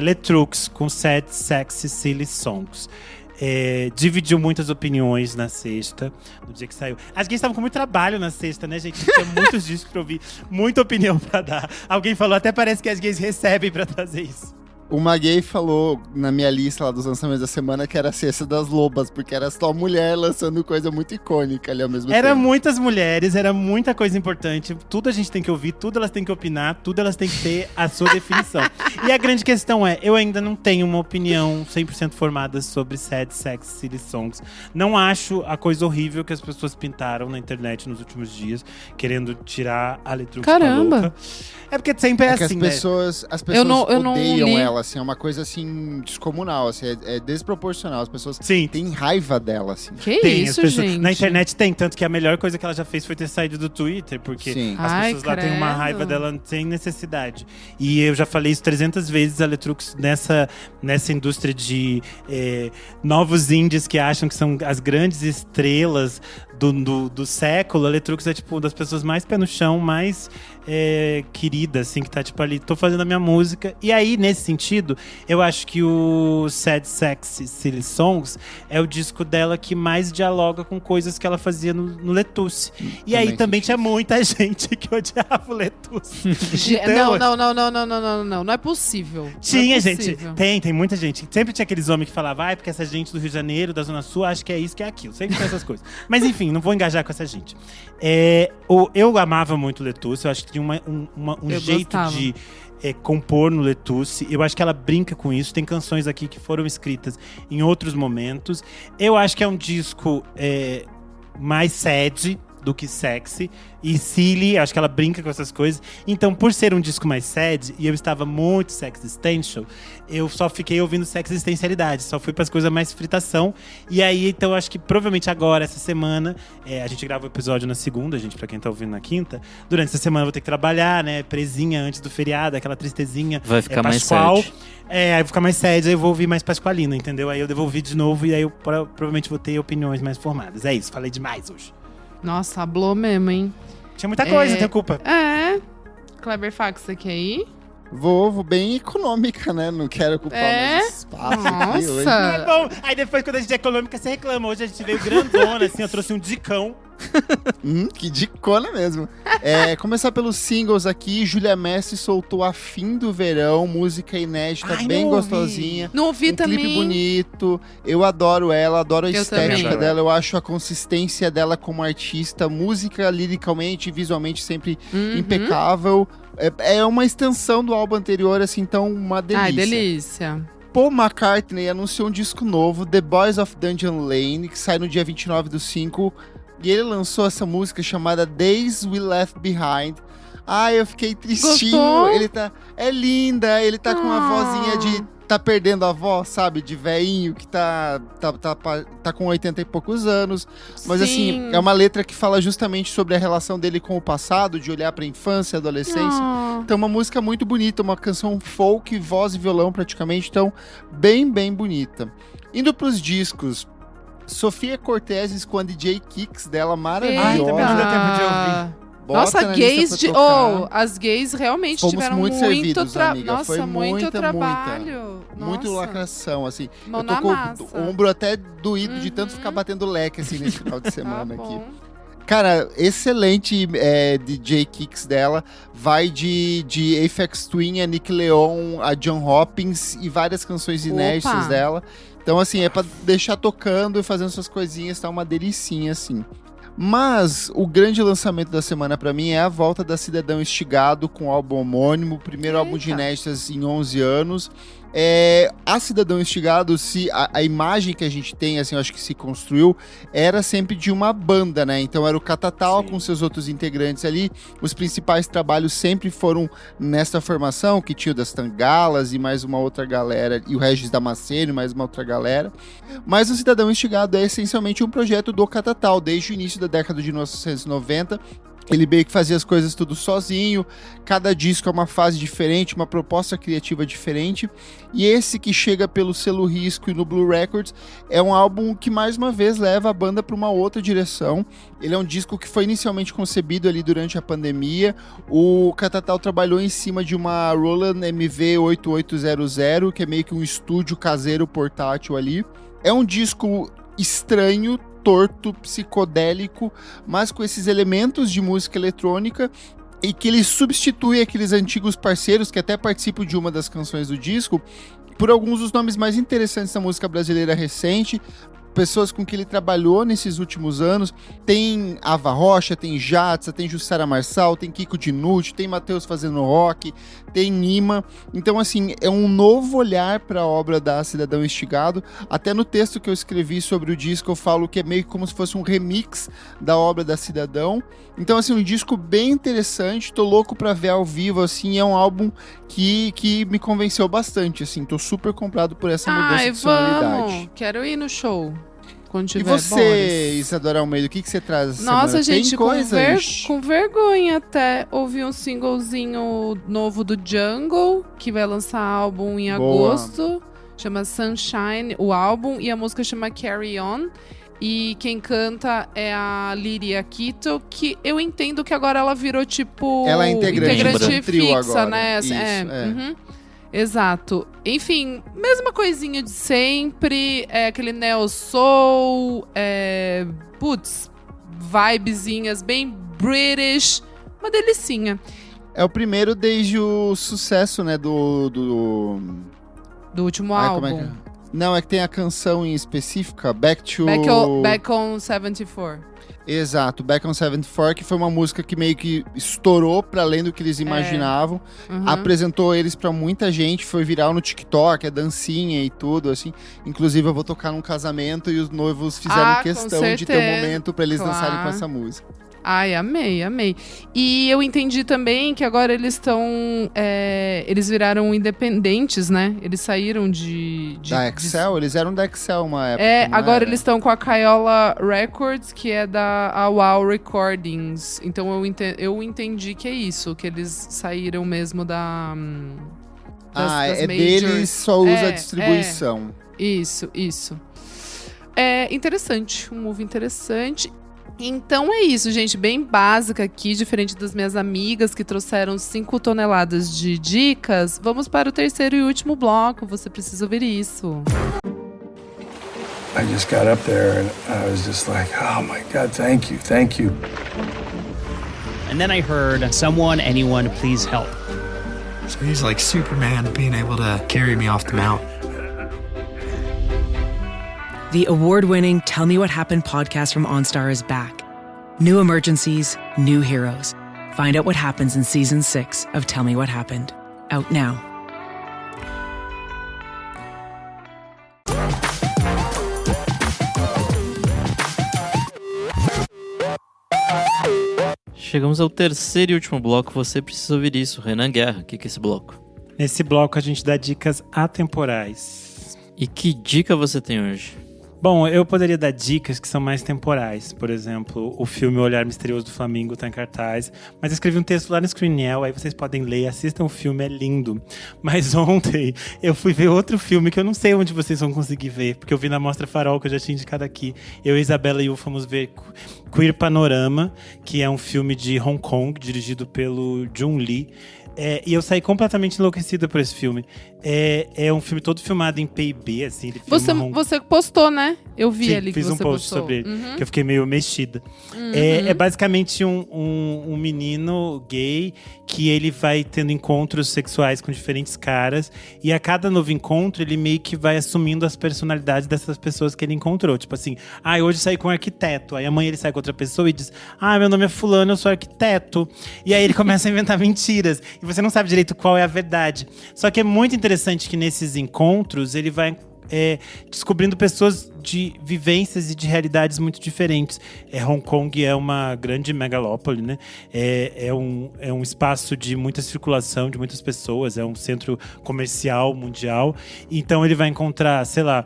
Letrux com Sad, Sexy, Silly Songs. Dividiu muitas opiniões na sexta, no dia que saiu. As gays estavam com muito trabalho na sexta, né, gente? Tinha muitos discos pra ouvir, muita opinião pra dar. Alguém falou, até parece que as gays recebem pra trazer isso. Uma gay falou na minha lista lá dos lançamentos da semana que era a Sexta das Lobas, porque era só mulher lançando coisa muito icônica ali ao mesmo tempo. Era muitas mulheres, era muita coisa importante. Tudo a gente tem que ouvir, tudo elas têm que opinar, tudo elas têm que ter a sua definição. E a grande questão eu ainda não tenho uma opinião 100% formada sobre Sad, Sexy, Silly Songs. Não acho a coisa horrível que as pessoas pintaram na internet nos últimos dias, querendo tirar a Letrux pra louca. É porque sempre é assim, as pessoas odeiam ela, assim, é uma coisa, assim, descomunal, assim, é desproporcional, as pessoas têm raiva dela, assim. Que isso, pessoas, gente? Na internet tem, tanto que a melhor coisa que ela já fez foi ter saído do Twitter, porque as pessoas lá têm uma raiva dela sem necessidade. E eu já falei isso 300 vezes, a Letrux, nessa indústria de novos indies que acham que são as grandes estrelas do século, a Letrux é, tipo, uma das pessoas mais pé no chão, mais querida, assim, que tá, tipo, ali, tô fazendo a minha música. E aí, nesse sentido, eu acho que o Sad, Sexy, Silly Songs é o disco dela que mais dialoga com coisas que ela fazia no Letusse. E aí também tinha muita gente que odiava o Letusse. Então, não é possível. Tinha gente, tem muita gente. Sempre tinha aqueles homens que falavam, porque essa gente do Rio de Janeiro, da Zona Sul, acha que é isso, que é aquilo. Sempre tem essas coisas. Mas enfim, não vou engajar com essa gente. Eu amava muito o Letusse, eu acho que tinha um jeito de compor no Letusse. Eu acho que ela brinca com isso. Tem canções aqui que foram escritas em outros momentos. Eu acho que é um disco mais sad do que sexy. E silly, acho que ela brinca com essas coisas. Então, por ser um disco mais sad, e eu estava muito sexistential, eu só fiquei ouvindo sexistencialidade. Só fui para as coisas mais fritação. E aí, então, acho que provavelmente agora, essa semana, a gente grava o episódio na segunda, gente, pra quem tá ouvindo na quinta. Durante essa semana eu vou ter que trabalhar, né? Presinha antes do feriado, aquela tristezinha. Vai ficar mais Pascoal. sad. Aí vai ficar mais sad, aí eu vou ouvir mais Pascoalina, entendeu? Aí eu devo ouvir de novo e aí eu provavelmente vou ter opiniões mais formadas. É isso, falei demais hoje. Nossa, hablou mesmo, hein? Tinha muita coisa, tenho culpa. Kleber Fax, você quer ir? Vou bem econômica, né? Não quero ocupar mais espaço aqui hoje. É bom. Aí depois, quando a gente é econômica, você reclama. Hoje a gente veio grandona, assim, eu trouxe um dicão. Que dicona mesmo. Começar pelos singles aqui. Júlia Messi soltou A Fim do Verão, música inédita, bem gostosinha. Não ouvi também. Clipe bonito. Eu adoro ela, adoro a estética também. dela. Eu acho a consistência dela como artista, música, liricamente e visualmente sempre impecável. É uma extensão do álbum anterior, assim, então uma delícia. Ai, delícia. Paul McCartney anunciou um disco novo, The Boys of Dungeon Lane, que sai no dia 29/5. E ele lançou essa música chamada Days We Left Behind. Eu fiquei tristinho. Gostou? Ele é linda, ele tá com uma vozinha de tá perdendo a voz, sabe? De velhinho que tá com 80 e poucos anos. Mas assim, é uma letra que fala justamente sobre a relação dele com o passado, de olhar pra infância, adolescência. Então uma música muito bonita, uma canção folk, voz e violão praticamente. Então, bem, bem bonita. Indo pros discos, Sofia Cortez com a DJ Kicks dela, maravilhosa. Também não deu tempo de ouvir. Nossa, gays as gays realmente fomos tiveram muito servidos, amiga. Nossa, foi muito trabalho. Muito lacração, assim. Mão eu tô na com massa. o ombro até doído de tanto ficar batendo leque, assim, nesse final de semana aqui. Cara, excelente DJ Kicks dela. Vai de Aphex Twin, a Nick Leon, a John Hopkins e várias canções inéditas dela. Então, assim, é pra deixar tocando e fazendo suas coisinhas, tá uma delicinha, assim. Mas o grande lançamento da semana pra mim é a volta da Cidadão Estigado com o álbum homônimo, o primeiro álbum de inéditas em 11 anos. A Cidadão Estigado, a imagem que a gente tem, assim, eu acho que se construiu, era sempre de uma banda, né? Então era o Catatal com seus outros integrantes ali. Os principais trabalhos sempre foram nessa formação, que tinha o das Tangalas e mais uma outra galera, e o Regis Damasceno e mais uma outra galera. Mas o Cidadão Estigado é essencialmente um projeto do Catatal, desde o início da década de 1990. Ele meio que fazia as coisas tudo sozinho, cada disco é uma fase diferente, uma proposta criativa diferente, e esse que chega pelo selo Risco e no Blue Records é um álbum que mais uma vez leva a banda para uma outra direção. Ele é um disco que foi inicialmente concebido ali durante a pandemia. O Catatal trabalhou em cima de uma Roland MV8800, que é meio que um estúdio caseiro portátil ali. É um disco estranho, torto, psicodélico, mas com esses elementos de música eletrônica, e que ele substitui aqueles antigos parceiros que até participam de uma das canções do disco por alguns dos nomes mais interessantes da música brasileira recente, pessoas com que ele trabalhou nesses últimos anos. Tem Ava Rocha, tem Jatsa, tem Jussara Marçal, tem Kiko Dinucci, tem Matheus fazendo rock, tem Nima. Então, assim, é um novo olhar para a obra da Cidadão Estigado. Até no texto que eu escrevi sobre o disco, eu falo que é meio como se fosse um remix da obra da Cidadão. Então, assim, um disco bem interessante. Tô louco pra ver ao vivo, assim. É um álbum que me convenceu bastante, assim. Tô super comprado por essa mudança de sonoridade. Vamos! Quero ir no show. Quando tiver. E você, Isadora Almeida, o que você traz essa semana? Nossa, gente, tem coisas? com vergonha até. Ouvi um singlezinho novo do Jungle, que vai lançar álbum em agosto. Chama Sunshine, o álbum. E a música chama Carry On. E quem canta é a Líria Quito, que eu entendo que agora ela virou, tipo... Ela é integrante fixa, trio agora. Né? Isso, Uhum. Exato. Enfim, mesma coisinha de sempre. Aquele neo soul. Vibezinhas bem British. Uma delicinha. É o primeiro desde o sucesso, né, do último álbum. Não, é que tem a canção em específica, Back on 74. Exato, Back on 74, que foi uma música que meio que estourou pra além do que eles imaginavam. Apresentou eles pra muita gente, foi viral no TikTok, dancinha e tudo, assim. Inclusive eu vou tocar num casamento e os noivos fizeram questão de ter um momento pra eles dançarem com essa música. Ai, amei. E eu entendi também que agora eles estão... eles viraram independentes, né? Eles saíram da Excel? Eles eram da Excel uma época. Agora eles estão com a Kaiola Records, que é da Wow Recordings. Então eu entendi que é isso, que eles saíram mesmo das majors. Deles, só usa a distribuição. Isso. É interessante, um move interessante. Então é isso, gente, bem básica aqui, diferente das minhas amigas que trouxeram 5 toneladas de dicas. Vamos para o terceiro e último bloco, você precisa ouvir isso. I just got up there and I was just like, oh my God, thank you. And then I heard, someone, anyone, please help. So he's like Superman being able to carry me off the mountain. The award-winning Tell Me What Happened podcast from OnStar is back. New emergencies, new heroes. Find out what happens in Season 6 of Tell Me What Happened. Out now. Chegamos ao terceiro e último bloco. Você precisa ouvir isso. Renan Guerra, o que é esse bloco? Nesse bloco a gente dá dicas atemporais. E que dica você tem hoje? Bom, eu poderia dar dicas que são mais temporais. Por exemplo, o filme O Olhar Misterioso do Flamingo está em cartaz. Mas eu escrevi um texto lá no Screenel, aí vocês podem ler, assistam o filme, é lindo. Mas ontem eu fui ver outro filme que eu não sei onde vocês vão conseguir ver, porque eu vi na Mostra Farol, que eu já tinha indicado aqui. Eu e Isabela Yu fomos ver Queer Panorama, que é um filme de Hong Kong, dirigido pelo Jun Lee. E eu saí completamente enlouquecido por esse filme. É um filme todo filmado em PIB, assim. Ele Você postou, né? Eu vi. Sim, ali que fiz você um post postou. sobre ele, que eu fiquei meio mexida. É basicamente um menino gay que ele vai tendo encontros sexuais com diferentes caras. E a cada novo encontro, ele meio que vai assumindo as personalidades dessas pessoas que ele encontrou. Tipo assim, hoje saí com um arquiteto. Aí amanhã ele sai com outra pessoa e diz, meu nome é fulano, eu sou arquiteto. E aí ele começa a inventar mentiras. E você não sabe direito qual é a verdade. Só que é muito interessante que nesses encontros, ele vai descobrindo pessoas de vivências e de realidades muito diferentes. Hong Kong é uma grande megalópole, né? É um espaço de muita circulação, de muitas pessoas. É um centro comercial mundial. Então ele vai encontrar, sei lá,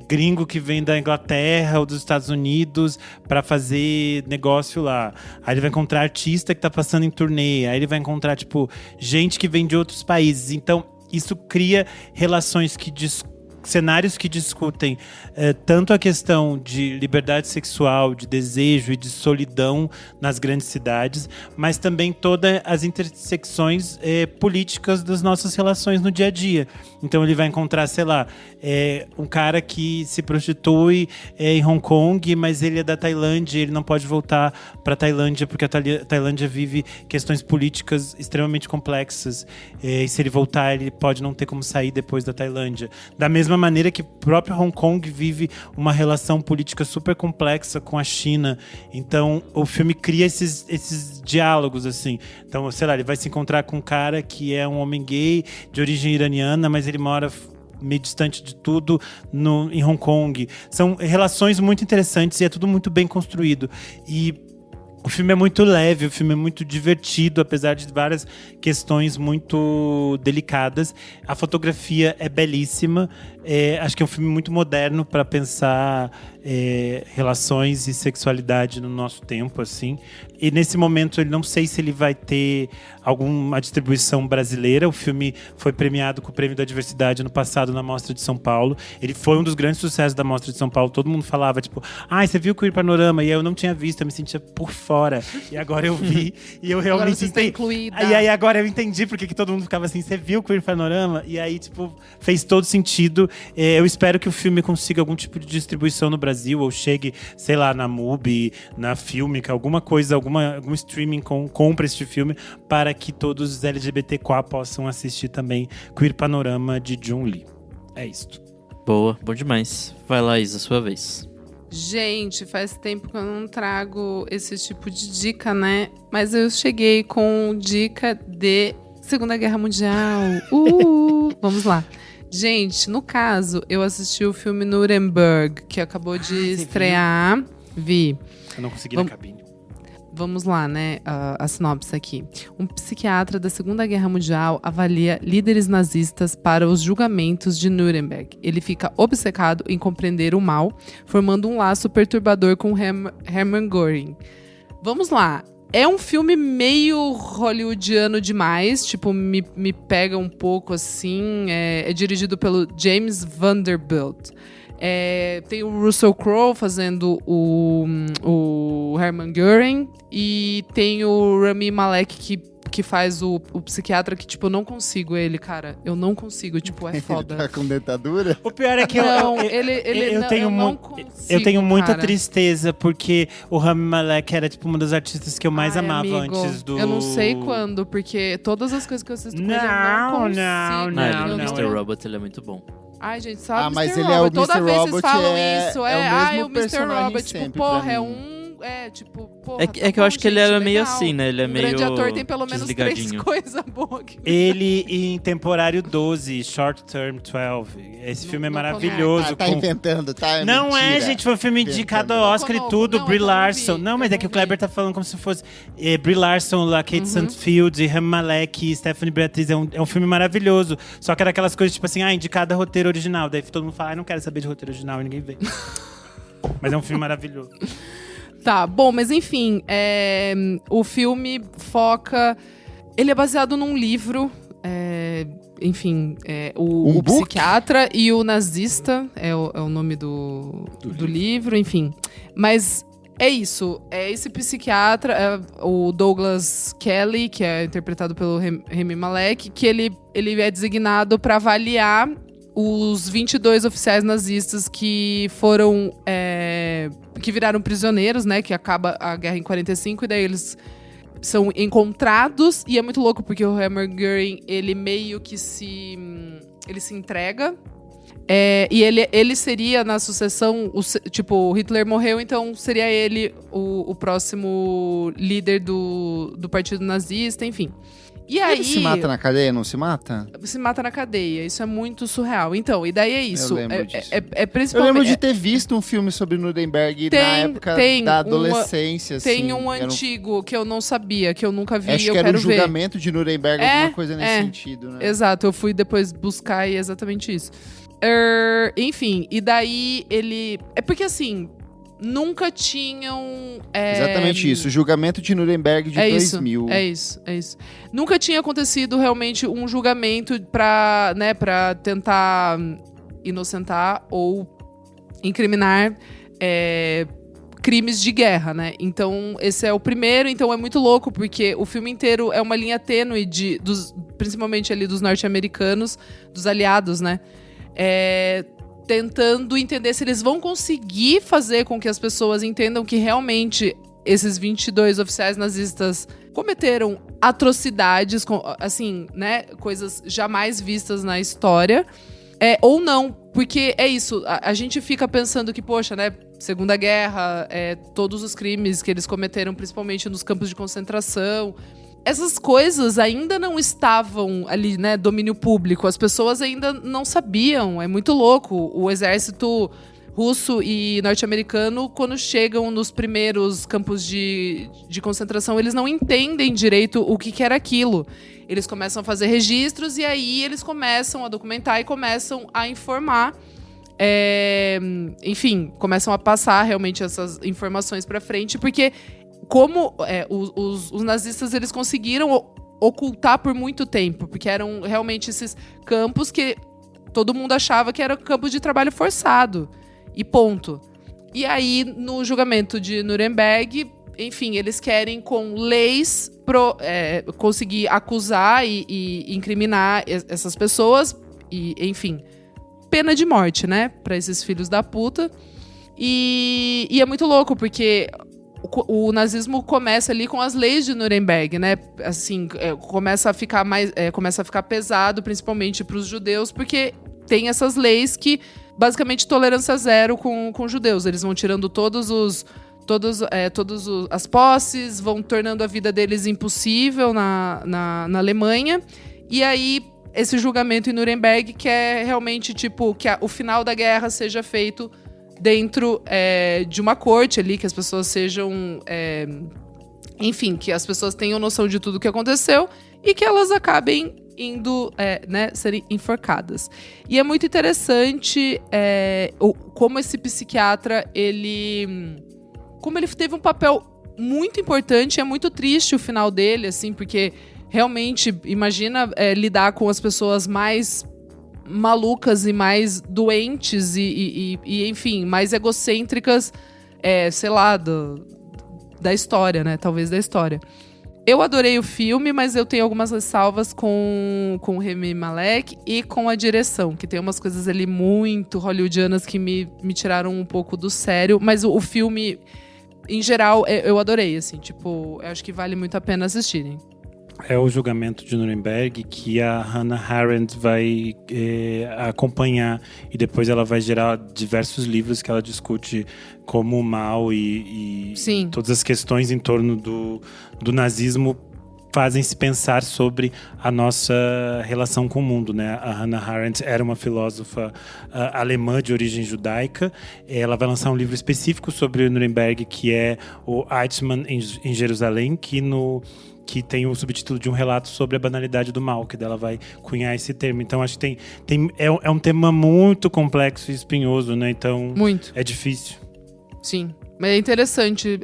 gringo que vem da Inglaterra ou dos Estados Unidos para fazer negócio lá. Aí ele vai encontrar artista que tá passando em turnê. Aí ele vai encontrar, tipo, gente que vem de outros países. Então, isso cria relações cenários que discutem tanto a questão de liberdade sexual, de desejo e de solidão nas grandes cidades, mas também todas as intersecções políticas das nossas relações no dia a dia. Então ele vai encontrar, sei lá, um cara que se prostitui em Hong Kong, mas ele é da Tailândia, ele não pode voltar para a Tailândia porque a Tailândia vive questões políticas extremamente complexas. E se ele voltar, ele pode não ter como sair depois da Tailândia. Da mesma maneira que o próprio Hong Kong vive uma relação política super complexa com a China. Então, o filme cria esses diálogos, assim. Então, sei lá, ele vai se encontrar com um cara que é um homem gay de origem iraniana, mas ele mora meio distante de tudo em Hong Kong. São relações muito interessantes e é tudo muito bem construído. E o filme é muito leve, o filme é muito divertido, apesar de várias questões muito delicadas. A fotografia é belíssima. Acho que é um filme muito moderno para pensar relações e sexualidade no nosso tempo, assim. E nesse momento, eu não sei se ele vai ter alguma distribuição brasileira. O filme foi premiado com o Prêmio da Diversidade ano passado na Mostra de São Paulo. Ele foi um dos grandes sucessos da Mostra de São Paulo. Todo mundo falava, tipo, você viu o Queer Panorama? E eu não tinha visto, eu me sentia por fora. E agora eu vi, e eu realmente entendi. E aí agora eu entendi porque que todo mundo ficava assim, você viu o Queer Panorama? E aí, tipo, fez todo sentido. Eu espero que o filme consiga algum tipo de distribuição no Brasil, ou chegue, sei lá, na MUBI, na Filmica, alguma coisa, algum streaming compra este filme para que todos os LGBTQA possam assistir também Queer Panorama de Jun Lee. É isto. Boa, bom demais. Vai lá, Isa, sua vez. Gente, faz tempo que eu não trago esse tipo de dica, né? Mas eu cheguei com dica de Segunda Guerra Mundial. Vamos lá. Gente, no caso, eu assisti o filme Nuremberg, que acabou de estrear. Vi. Eu não consegui na cabine. Vamos lá, né? A sinopse aqui. Um psiquiatra da Segunda Guerra Mundial avalia líderes nazistas para os julgamentos de Nuremberg. Ele fica obcecado em compreender o mal, formando um laço perturbador com Hermann Göring. Vamos lá. É um filme meio hollywoodiano demais, tipo, me pega um pouco assim. É dirigido pelo James Vanderbilt. Tem o Russell Crowe fazendo o Hermann Göring e tem o Rami Malek que faz o psiquiatra que, tipo, eu não consigo ele, cara. Eu não consigo, tipo, é foda. Ele tá com dentadura? O pior é que eu tenho muita tristeza, porque o Rami Malek era, tipo, uma das artistas que eu mais amava antes do... Eu não sei quando, porque todas as coisas que eu assisto com ele, eu não consigo. Não, Mr. Robot, ele é muito bom. Ai, gente, sabe mas Mr. ele Robot. é o Toda Mr. vez Robot, vocês falam isso. o mesmo o Mr. personagem Robot. Tipo, sempre porra, pra é mim. um... tipo, porra, É que eu acho que ele era meio assim, né? Ele é meio grande ator tem pelo menos 3 coisas boas. Ele em Temporário 12, Short Term 12. Esse filme é maravilhoso. Tá inventando, tá? Não mentira. É, gente, foi um filme indicado ao Oscar e tudo. Brie Larson. Não, mas é que o Kleber tá falando como se fosse Brie Larson, lá, Kate Sandfield, Rami Malek, Stephanie Beatriz. É um filme maravilhoso. Só que era aquelas coisas tipo assim, indicado a roteiro original. Daí todo mundo fala, não quero saber de roteiro original, e ninguém vê. Mas é um filme maravilhoso. Tá, bom, mas enfim, o filme foca... Ele é baseado num livro, o psiquiatra e o nazista é o nome do livro, enfim. Mas É isso. É esse psiquiatra, o Douglas Kelly, que é interpretado pelo Rami Malek, que ele é designado para avaliar os 22 oficiais nazistas que foram... que viraram prisioneiros, né? Que acaba a guerra em 45, e daí eles são encontrados. E é muito louco, porque o Hermann Göring, ele meio que ele se entrega. E ele seria, na sucessão, tipo, Hitler morreu, então seria ele o próximo líder do partido nazista, enfim. E aí, ele se mata na cadeia, não se mata? Se mata na cadeia, isso é muito surreal. Então, e daí é isso. Eu lembro disso. Principalmente, eu lembro de ter visto um filme sobre Nuremberg na época da adolescência. Tem um antigo que eu não sabia, que eu nunca vi, acho eu que era quero o julgamento de Nuremberg, alguma coisa nesse É, sentido, né? Exato, eu fui depois buscar e é exatamente isso. Enfim, e daí ele... É porque assim, nunca tinham... Exatamente isso, o julgamento de Nuremberg de 2000. É isso. Nunca tinha acontecido realmente um julgamento pra tentar inocentar ou incriminar crimes de guerra, né? Então, esse é o primeiro. Então, é muito louco, porque o filme inteiro é uma linha tênue principalmente ali dos norte-americanos, dos aliados, né? Tentando entender se eles vão conseguir fazer com que as pessoas entendam que realmente esses 22 oficiais nazistas cometeram atrocidades, assim, né? Coisas jamais vistas na história. Ou não, porque é isso, a gente fica pensando que, poxa, né, Segunda Guerra, todos os crimes que eles cometeram, principalmente nos campos de concentração, essas coisas ainda não estavam ali, né, domínio público, as pessoas ainda não sabiam, é muito louco. O exército russo e norte-americano, quando chegam nos primeiros campos de concentração, eles não entendem direito o que era aquilo. Eles começam a fazer registros e aí eles começam a documentar e começam a informar. Enfim, começam a passar realmente essas informações para frente, porque como os nazistas eles conseguiram ocultar por muito tempo, porque eram realmente esses campos que todo mundo achava que eram campos de trabalho forçado. E ponto. E aí, no julgamento de Nuremberg, enfim, eles querem, com leis, conseguir acusar e incriminar essas pessoas. E, enfim, pena de morte, né? Pra esses filhos da puta. E é muito louco, porque o nazismo começa ali com as leis de Nuremberg, né? Assim, começa a ficar pesado, principalmente pros judeus, porque tem essas leis que... basicamente, tolerância zero com judeus. Eles vão tirando todas as posses, vão tornando a vida deles impossível na Alemanha. E aí, esse julgamento em Nuremberg, que é realmente, tipo, que o final da guerra seja feito dentro de uma corte ali, que as pessoas sejam... enfim, que as pessoas tenham noção de tudo o que aconteceu e que elas acabem indo, serem enforcadas. E é muito interessante como esse psiquiatra, como ele teve um papel muito importante. É muito triste o final dele, assim, porque realmente, imagina lidar com as pessoas mais malucas e mais doentes e enfim, mais egocêntricas, sei lá, da história, né? Talvez da história. Eu adorei o filme, mas eu tenho algumas ressalvas com o Rami Malek e com a direção, que tem umas coisas ali muito hollywoodianas que me tiraram um pouco do sério. Mas o filme, em geral, eu adorei, assim. Tipo, eu acho que vale muito a pena assistirem. É o julgamento de Nuremberg que a Hannah Arendt vai acompanhar, e depois ela vai gerar diversos livros que ela discute como o mal e todas as questões em torno do nazismo fazem-se pensar sobre a nossa relação com o mundo, né? A Hannah Arendt era uma filósofa alemã de origem judaica. Ela vai lançar um livro específico sobre Nuremberg, que é o Eichmann em Jerusalém, que tem o subtítulo de um relato sobre a banalidade do mal, que dela vai cunhar esse termo. Então, acho que é um tema muito complexo e espinhoso, né? Então, muito. É difícil. Sim, mas é interessante.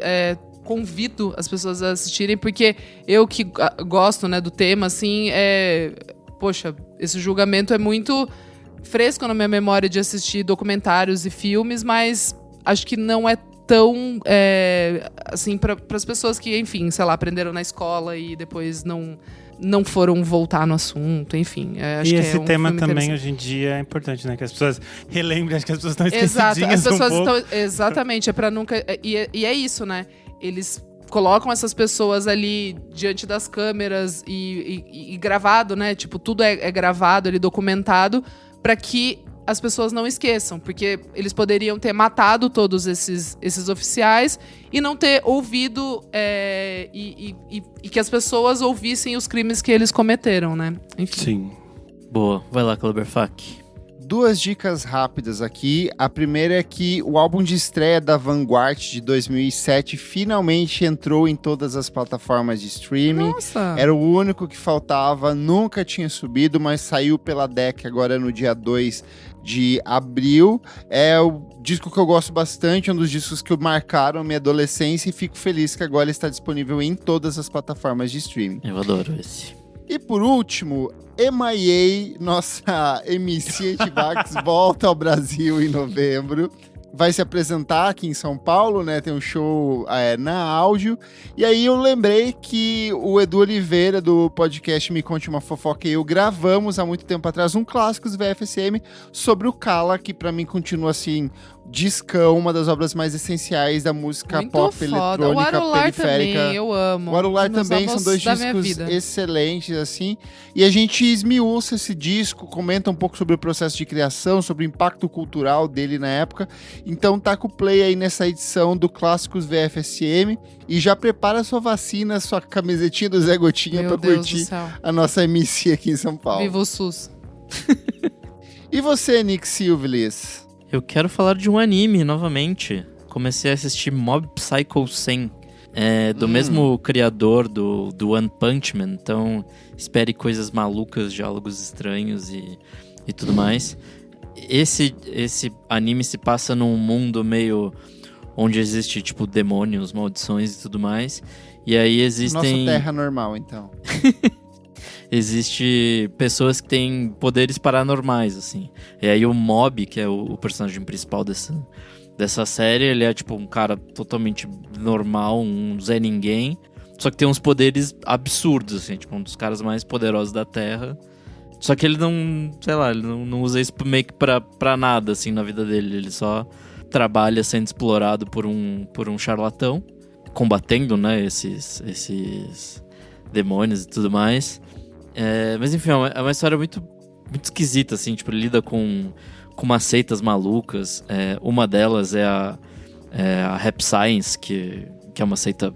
Convido as pessoas a assistirem, porque eu que gosto, né, do tema, assim, poxa, esse julgamento é muito fresco na minha memória de assistir documentários e filmes, mas acho que não é tão, assim, para as pessoas que, enfim, sei lá, aprenderam na escola e depois não foram voltar no assunto, enfim. Acho e que esse tema também, interessante. hoje em dia, é importante, né? Que as pessoas relembrem, acho que as pessoas estão Exato, esquecidinhas as pessoas um pouco. exatamente, é pra nunca... E é isso, né? Eles colocam essas pessoas ali diante das câmeras e gravado, né? Tipo, tudo é gravado, ali, documentado, pra que as pessoas não esqueçam. Porque eles poderiam ter matado todos esses oficiais e não ter ouvido e que as pessoas ouvissem os crimes que eles cometeram, né? Enfim. Sim. Boa, vai lá, Kleberfak. 2 dicas rápidas aqui. A primeira é que o álbum de estreia da Vanguard de 2007 finalmente entrou em todas as plataformas de streaming. Nossa! Era o único que faltava, nunca tinha subido, mas saiu pela DEC agora no dia 2 de abril. É o disco que eu gosto bastante, um dos discos que marcaram minha adolescência e fico feliz que agora está disponível em todas as plataformas de streaming. Eu adoro esse. E por último, MIA, nossa MC H-Bax, volta ao Brasil em novembro. Vai se apresentar aqui em São Paulo, né? Tem um show na Áudio. E aí eu lembrei que o Edu Oliveira, do podcast Me Conte Uma Fofoca, e eu gravamos há muito tempo atrás um Clássicos VFSM sobre o Kala, que pra mim continua assim, discão, uma das obras mais essenciais da música Muito pop foda. eletrônica O Arular periférica. Também, eu amo. O Arular também Meus são 2 avós da minha discos vida. excelentes, assim. E a gente esmiuça esse disco, comenta um pouco sobre o processo de criação, sobre o impacto cultural dele na época. Então tá com o play aí nessa edição do Clássicos VFSM e já prepara sua vacina, sua camisetinha do Zé Gotinha Meu pra Deus curtir do céu. a nossa MC aqui em São Paulo. Viva o SUS. E você, Nick Silvelis? Eu quero falar de um anime novamente. Comecei a assistir Mob Psycho 100. Do mesmo criador do One Punch Man. Então, espere coisas malucas, diálogos estranhos e tudo mais. Esse anime se passa num mundo meio onde existe, tipo, demônios, maldições e tudo mais. E aí existem... Nossa Terra normal, então. Existe pessoas que têm poderes paranormais, assim. E aí o Mob, que é o personagem principal dessa série, ele é tipo um cara totalmente normal, um Zé Ninguém. Só que tem uns poderes absurdos, assim. Tipo, um dos caras mais poderosos da Terra. Só que ele não, sei lá, ele não usa isso meio que pra nada, assim, na vida dele. Ele só trabalha sendo explorado por um charlatão, combatendo, né, esses demônios e tudo mais. Mas enfim, é uma história muito, muito esquisita, assim, tipo, ele lida com umas seitas malucas. Uma delas é a Rap Science, que é uma seita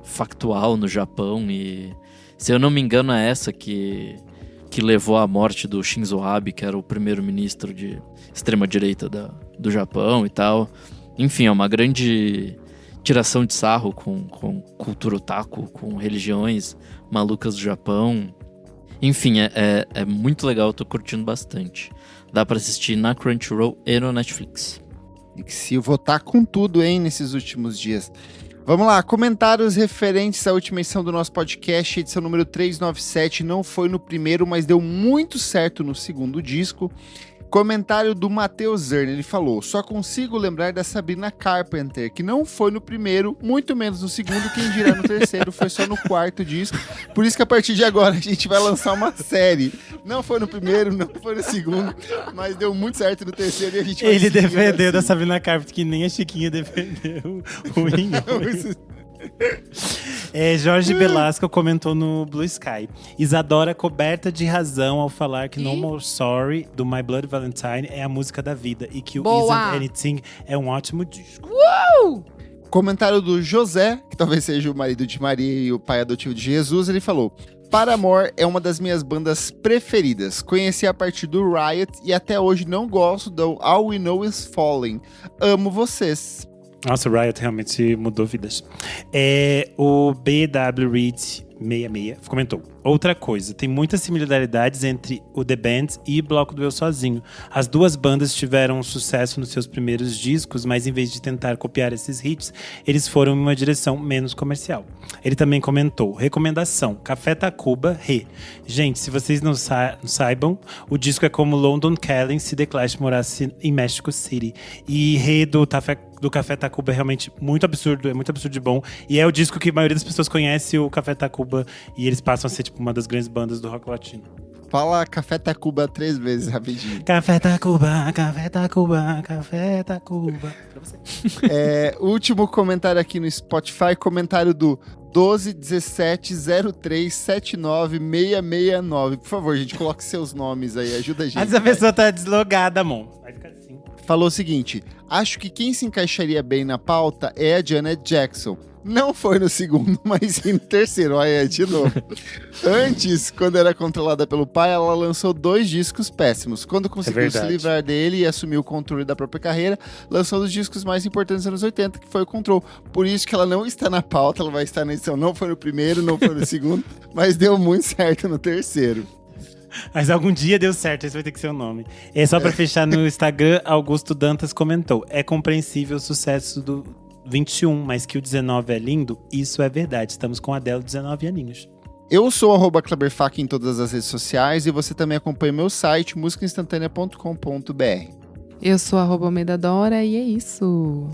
factual no Japão, e se eu não me engano é essa que levou à morte do Shinzo Abe, que era o primeiro-ministro de extrema-direita do Japão e tal. Enfim, é uma grande tiração de sarro com cultura otaku, com religiões malucas do Japão. Enfim, é muito legal, eu tô curtindo bastante. Dá pra assistir na Crunchyroll e no Netflix. Se eu vou estar com tudo, hein, nesses últimos dias. Vamos lá, comentários referentes à última edição do nosso podcast, edição número 397, não foi no primeiro, mas deu muito certo no segundo disco. Comentário do Matheus Zerner, ele falou: só consigo lembrar da Sabrina Carpenter, que não foi no primeiro, muito menos no segundo, quem dirá no terceiro, foi só no 4º disco. Por isso que a partir de agora a gente vai lançar uma série. Não foi no primeiro, não foi no segundo, mas deu muito certo no terceiro e a gente vai Ele seguir defendeu assim. da Sabrina Carpenter, que nem a Chiquinha defendeu o Inho. Jorge Velasco comentou no Blue Sky: Isadora coberta de razão ao falar que No More Sorry, do My Bloody Valentine, é a música da vida e que o Isn't Anything é um ótimo disco. Comentário do José, que talvez seja o marido de Maria e o pai adotivo de Jesus, ele falou: Paramore é uma das minhas bandas preferidas. Conheci a partir do Riot e até hoje não gosto do All We Know Is Falling. Amo vocês. Nossa, o Riot realmente mudou vidas. O BW Reed 66 comentou: outra coisa, tem muitas similaridades entre o The Band e Bloco do Eu Sozinho. As duas bandas tiveram sucesso nos seus primeiros discos, mas em vez de tentar copiar esses hits, eles foram em uma direção menos comercial. Ele também comentou: recomendação, Café Tacuba, Rê. Gente, se vocês não saibam, o disco é como London Calling se The Clash morasse em Mexico City. E Rê do do Café Tacuba é realmente muito absurdo, é muito absurdo de bom. E é o disco que a maioria das pessoas conhece, o Café Tacuba, e eles passam a ser tipo uma das grandes bandas do rock latino. Fala Café Tacuba 3 vezes, rapidinho. Café Tacuba, Café Tacuba, Café Tacuba. Pra você. Último comentário aqui no Spotify, comentário do 121703796669. Por favor, gente, coloque seus nomes aí, ajuda a gente. Essa pessoa tá deslogada, amor. Vai ficar assim. Falou o seguinte: acho que quem se encaixaria bem na pauta é a Janet Jackson. Não foi no segundo, mas sim no terceiro. Olha, de novo. Antes, quando era controlada pelo pai, ela lançou 2 discos péssimos. Quando conseguiu se livrar dele e assumir o controle da própria carreira, lançou um dos discos mais importantes dos anos 80, que foi o Control. Por isso que ela não está na pauta, ela vai estar na edição. Não foi no primeiro, não foi no segundo, mas deu muito certo no terceiro. Mas algum dia deu certo, esse vai ter que ser o nome. E só pra fechar no Instagram, Augusto Dantas comentou: é compreensível o sucesso do 21, mas que o 19 é lindo, isso é verdade. Estamos com a Adele, 19 aninhos. Eu sou @KleberFak em todas as redes sociais e você também acompanha meu site, musicainstantanea.com.br. Eu sou @Almeida_Dora e é isso.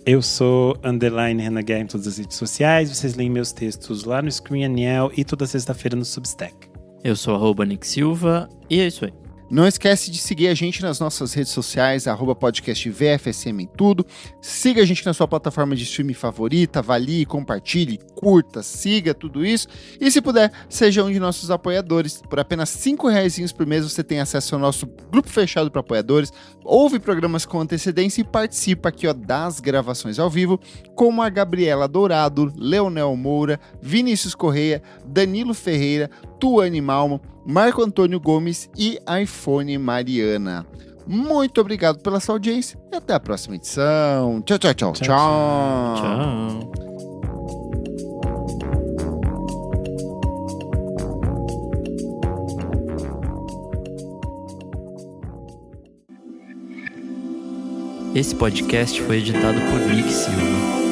Eu sou _Renan Guerra em todas as redes sociais. Vocês leem meus textos lá no Screen Aniel e toda sexta-feira no Substack. Eu sou @Nick Silva e é isso aí. Não esquece de seguir a gente nas nossas redes sociais, @podcastvfsm em tudo. Siga a gente na sua plataforma de streaming favorita, avalie, compartilhe, curta, siga tudo isso. E se puder, seja um de nossos apoiadores. Por apenas R$5 por mês você tem acesso ao nosso grupo fechado para apoiadores, ouve programas com antecedência e participa aqui das gravações ao vivo, como a Gabriela Dourado, Leonel Moura, Vinícius Correia, Danilo Ferreira, Tuane Malmo, Marco Antônio Gomes e iPhone Mariana. Muito obrigado pela sua audiência e até a próxima edição. Tchau, tchau, tchau. Tchau. Tchau. Esse podcast foi editado por Nick Silva.